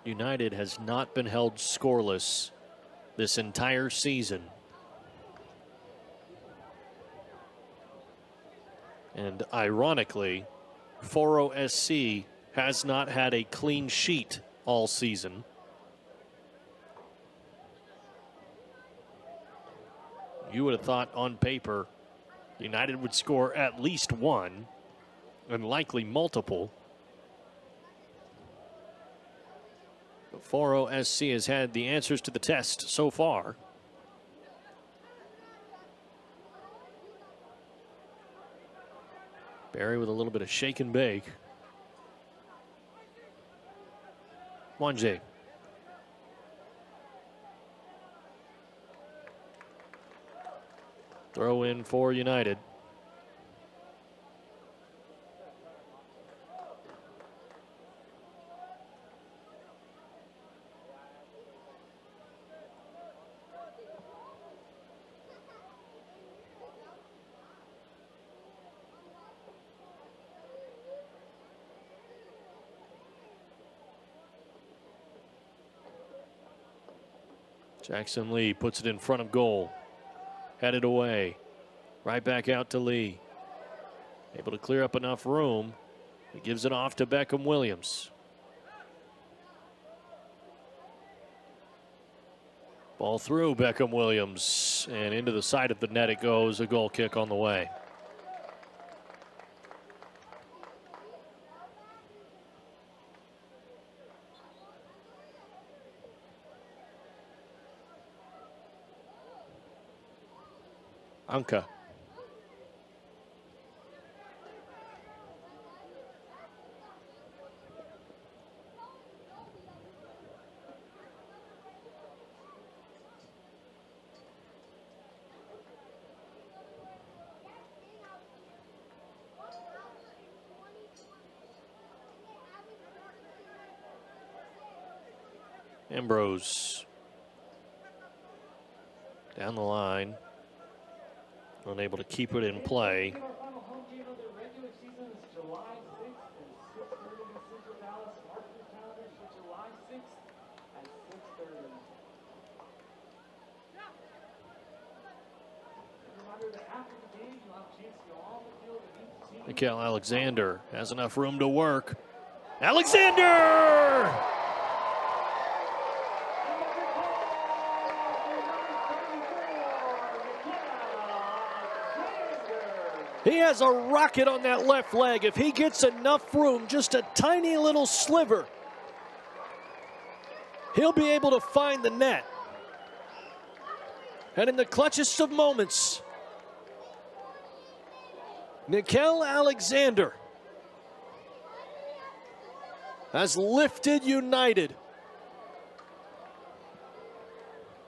United has not been held scoreless this entire season. And ironically, Foro SC has not had a clean sheet all season. You would have thought on paper United would score at least one and likely multiple. Foro SC has had the answers to the test so far. Berry with a little bit of shake and bake. Wanje. Throw in for United. Jackson Lee puts it in front of goal. Headed away. Right back out to Lee. Able to clear up enough room. He gives it off to Beckham Williams. Ball through Beckham Williams. And into the side of the net it goes. A goal kick on the way. Anka. Ambrose. Down the line. Unable to keep it in play. Our final home game of the regular season is July 6th at 6:30 in Central Dallas. Mark your calendars for July 6th at 6:30. Reminder Mikael Alexander has enough room to work. Alexander! He has a rocket on that left leg. If he gets enough room, just a tiny little sliver, he'll be able to find the net. And in the clutchest of moments, Mikael Alexander has lifted United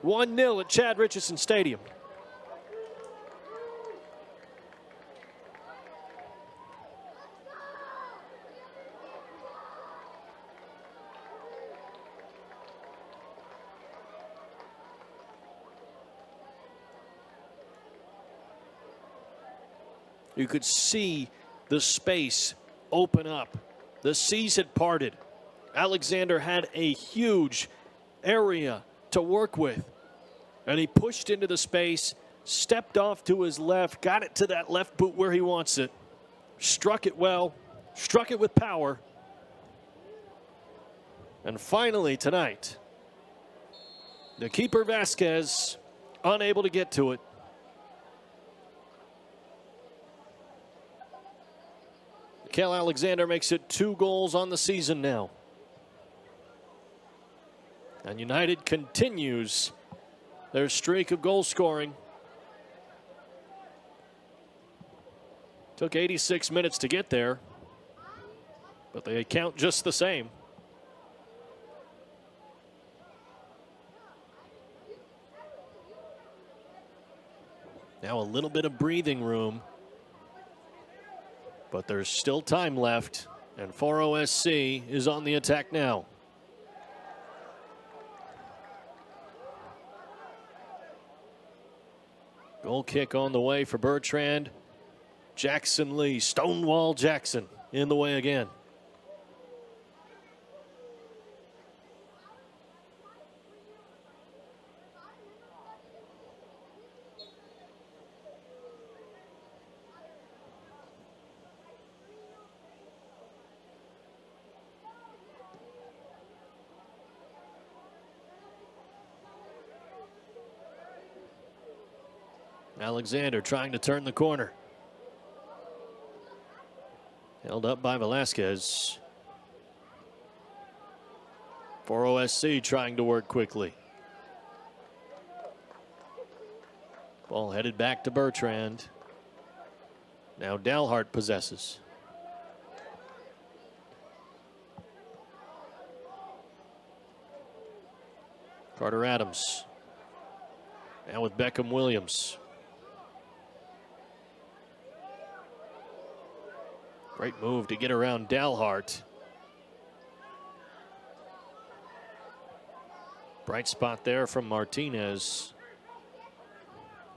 1-0 at Chad Richardson Stadium. You could see the space open up. The seas had parted. Alexander had a huge area to work with. And he pushed into the space, stepped off to his left, got it to that left boot where he wants it. Struck it well, struck it with power. And finally tonight, the keeper Vasquez unable to get to it. Mikael Alexander makes it 2 goals on the season now. And United continues their streak of goal scoring. Took 86 minutes to get there, but they count just the same. Now a little bit of breathing room, but there's still time left, and Foro SC is on the attack now. Goal kick on the way for Bertrand. Jackson Lee, Stonewall Jackson in the way again. Alexander trying to turn the corner. Held up by Velasquez. Foro SC trying to work quickly. Ball headed back to Bertrand. Now Dalhart possesses. Carter Adams. Now with Beckham Williams. Great move to get around Dalhart. Bright spot there from Martinez.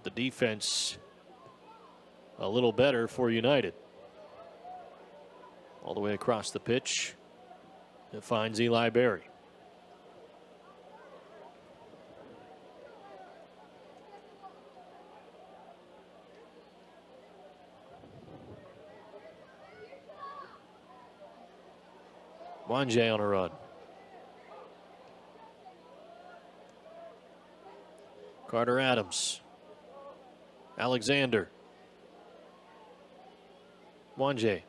The defense a little better for United. All the way across the pitch. It finds Eli Berry. Wanje on a run. Carter Adams. Alexander. Wanje.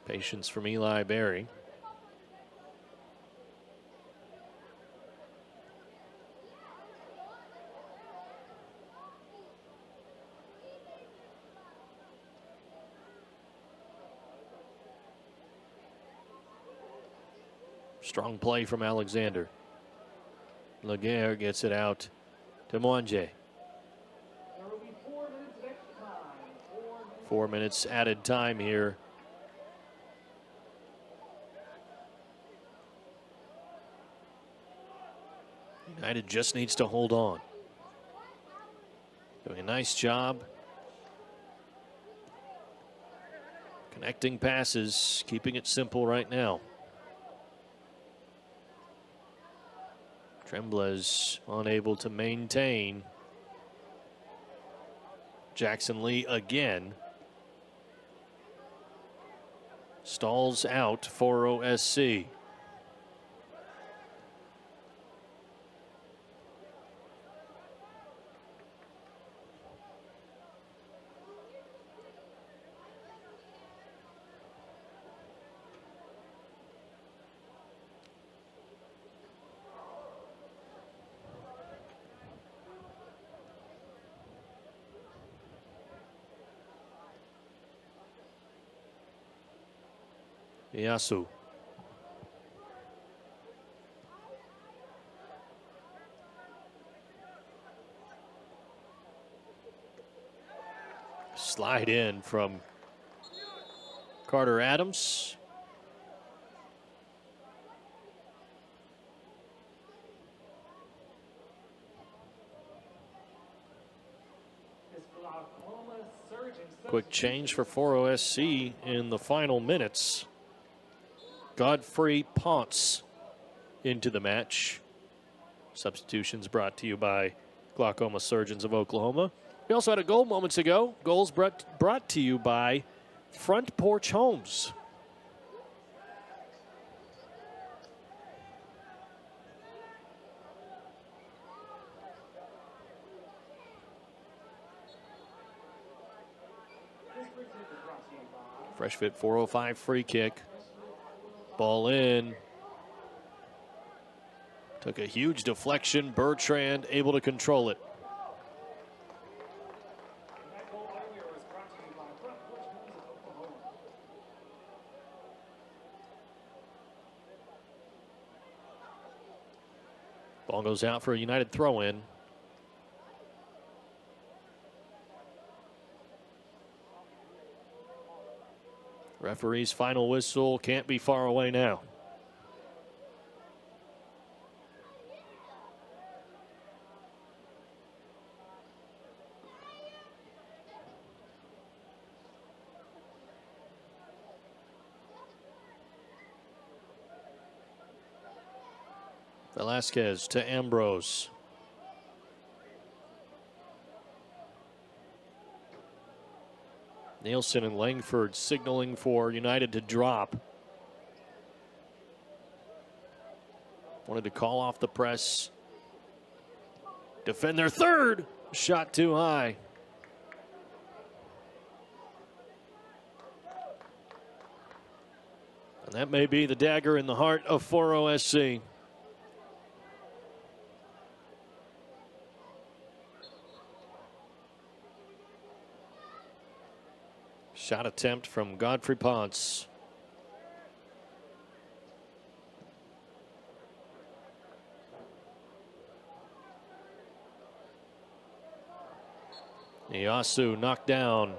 Patience from Eli Berry. Strong play from Alexander. Laguerre gets it out to Mwanje. 4 minutes added time here. United just needs to hold on. Doing a nice job connecting passes, keeping it simple right now. Tremblay's unable to maintain. Jackson Lee again. Stalls out Foro SC. Yasu. Slide in from Carter Adams. Quick change for Foro SC in the final minutes. Godfrey Ponce into the match. Substitutions brought to you by Glaucoma Surgeons of Oklahoma. We also had a goal moments ago. Goals brought to you by Front Porch Homes. Fresh Fit 405 free kick. Ball in. Took a huge deflection. Bertrand able to control it. Ball goes out for a United throw-in. Referee's final whistle can't be far away now. Velasquez to Ambrose. Nielsen and Langford signaling for United to drop. Wanted to call off the press. Defend their third. Shot too high. And that may be the dagger in the heart of Foro SC. Shot attempt from Godfrey Ponce. Yasu knocked down.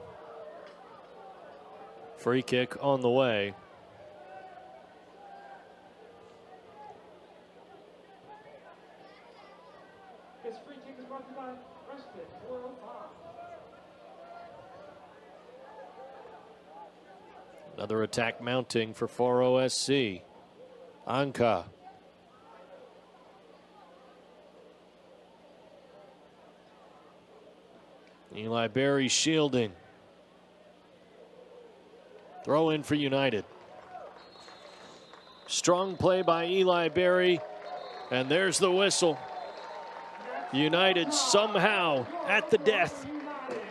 Free kick on the way. This free kick is brought to you by Fresh Fit 405. Another attack mounting for Foro SC. Anka. Eli Berry shielding. Throw in for United. Strong play by Eli Berry. And there's the whistle. United somehow at the death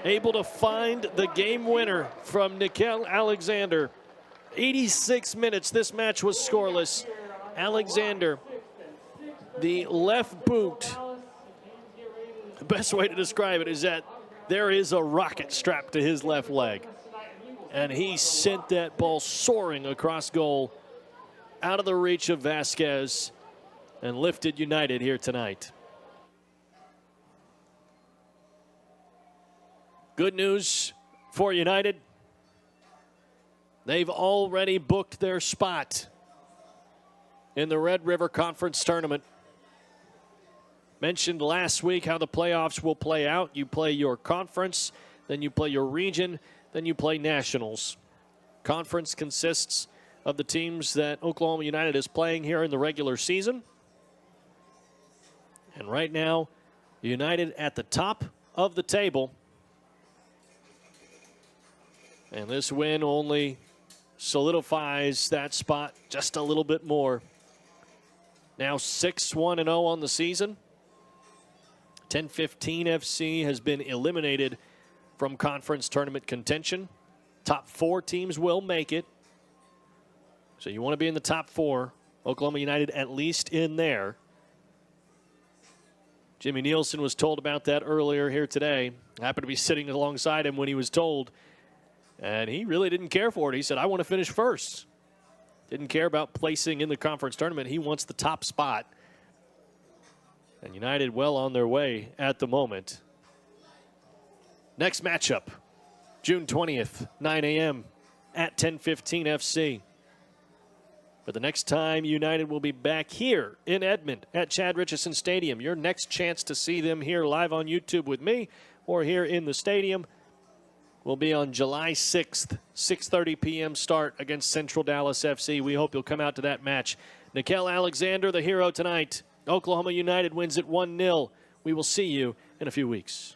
able to find the game winner from Nickel Alexander. 86 minutes, this match was scoreless. Alexander, the left boot, the best way to describe it is that there is a rocket strapped to his left leg. And he sent that ball soaring across goal out of the reach of Vasquez and lifted United here tonight. Good news for United. They've already booked their spot in the Red River Conference Tournament. Mentioned last week how the playoffs will play out. You play your conference, then you play your region, then you play nationals. Conference consists of the teams that Oklahoma United is playing here in the regular season. And right now, United at the top of the table. And this win only solidifies that spot just a little bit more. Now 6-1-0 on the season. 10-15 FC has been eliminated from conference tournament contention. Top 4 teams will make it. So you want to be in the top 4. Oklahoma United at least in there. Jimmy Nielsen was told about that earlier here today. I happened to be sitting alongside him when he was told. And he really didn't care for it. He said, I want to finish first. Didn't care about placing in the conference tournament. He wants the top spot. And United well on their way at the moment. Next matchup, June 20th, 9 a.m. at 10:15 FC. But the next time United will be back here in Edmond at Chad Richardson Stadium. Your next chance to see them here live on YouTube with me or here in the stadium will be on July 6th, 6:30 p.m. start against Central Dallas FC. We hope you'll come out to that match. Nickel Alexander, the hero tonight. Oklahoma United wins it 1-0. We will see you in a few weeks.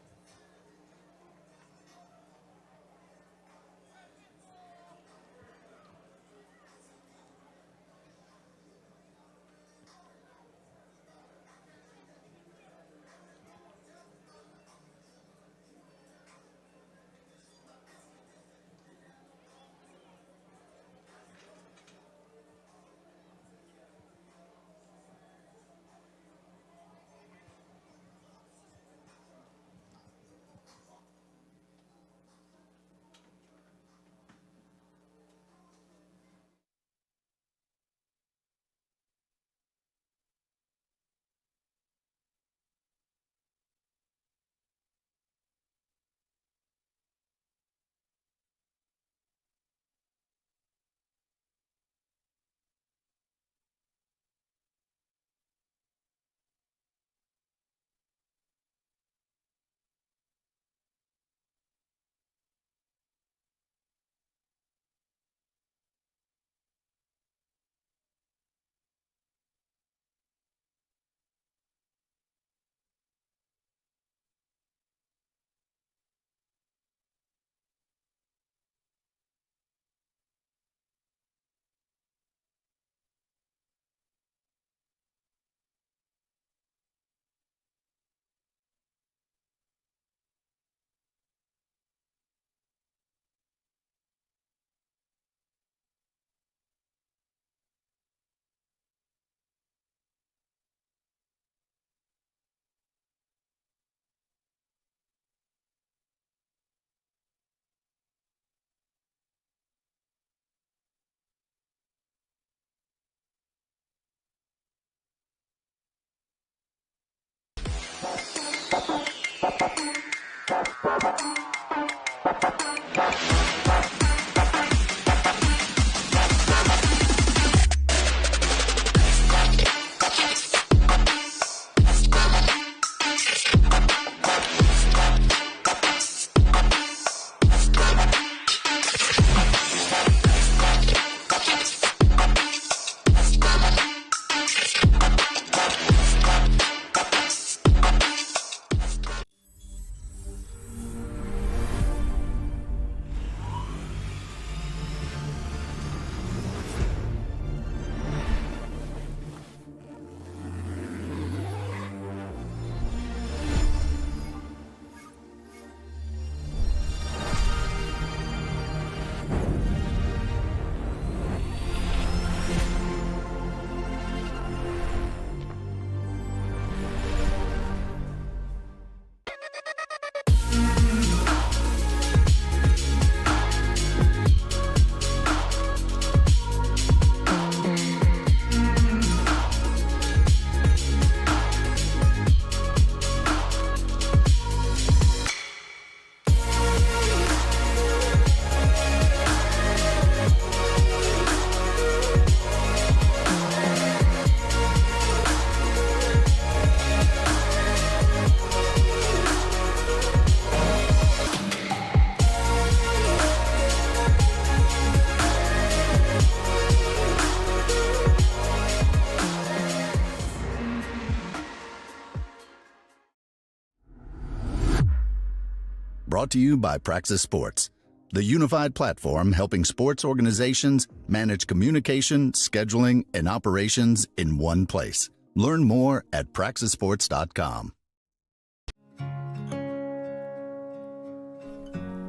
Brought to you by Praxis Sports, the unified platform helping sports organizations manage communication, scheduling, and operations in one place. Learn more at praxisports.com.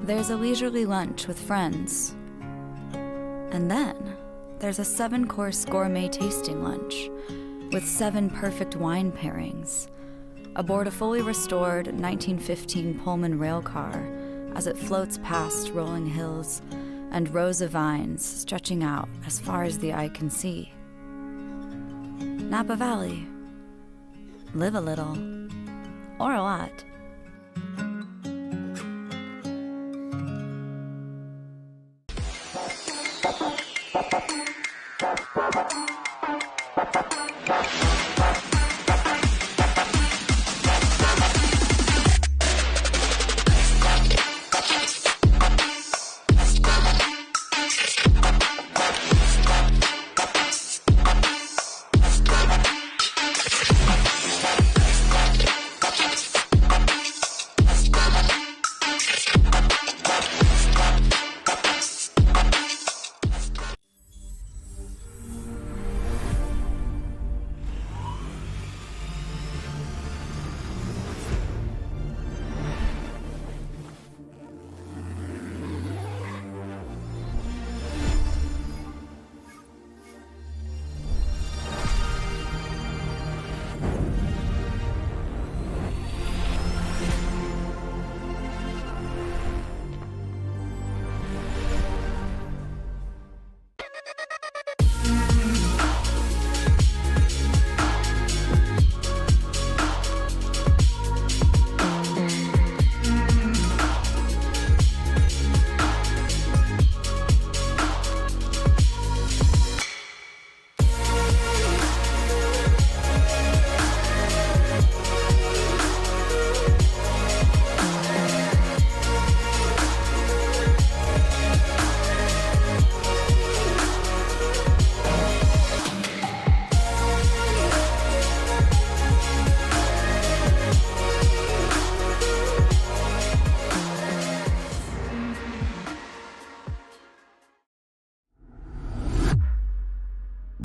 There's a leisurely lunch with friends. And then there's a 7-course gourmet tasting lunch with 7 perfect wine pairings aboard a fully restored 1915 Pullman rail car as it floats past rolling hills and rows of vines stretching out as far as the eye can see. Napa Valley. Live a little, or a lot.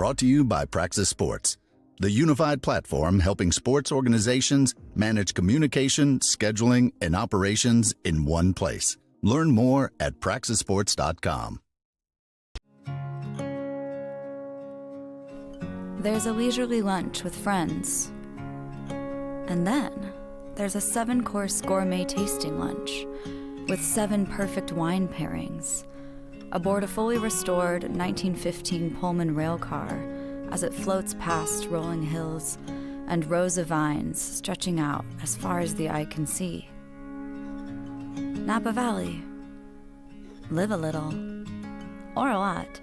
Brought to you by Praxis Sports, the unified platform helping sports organizations manage communication, scheduling, and operations in one place. Learn more at praxisports.com. There's a leisurely lunch with friends. And then there's a 7-course gourmet tasting lunch with 7 perfect wine pairings aboard a fully restored 1915 Pullman rail car as it floats past rolling hills and rows of vines stretching out as far as the eye can see. Napa Valley. Live a little, or a lot.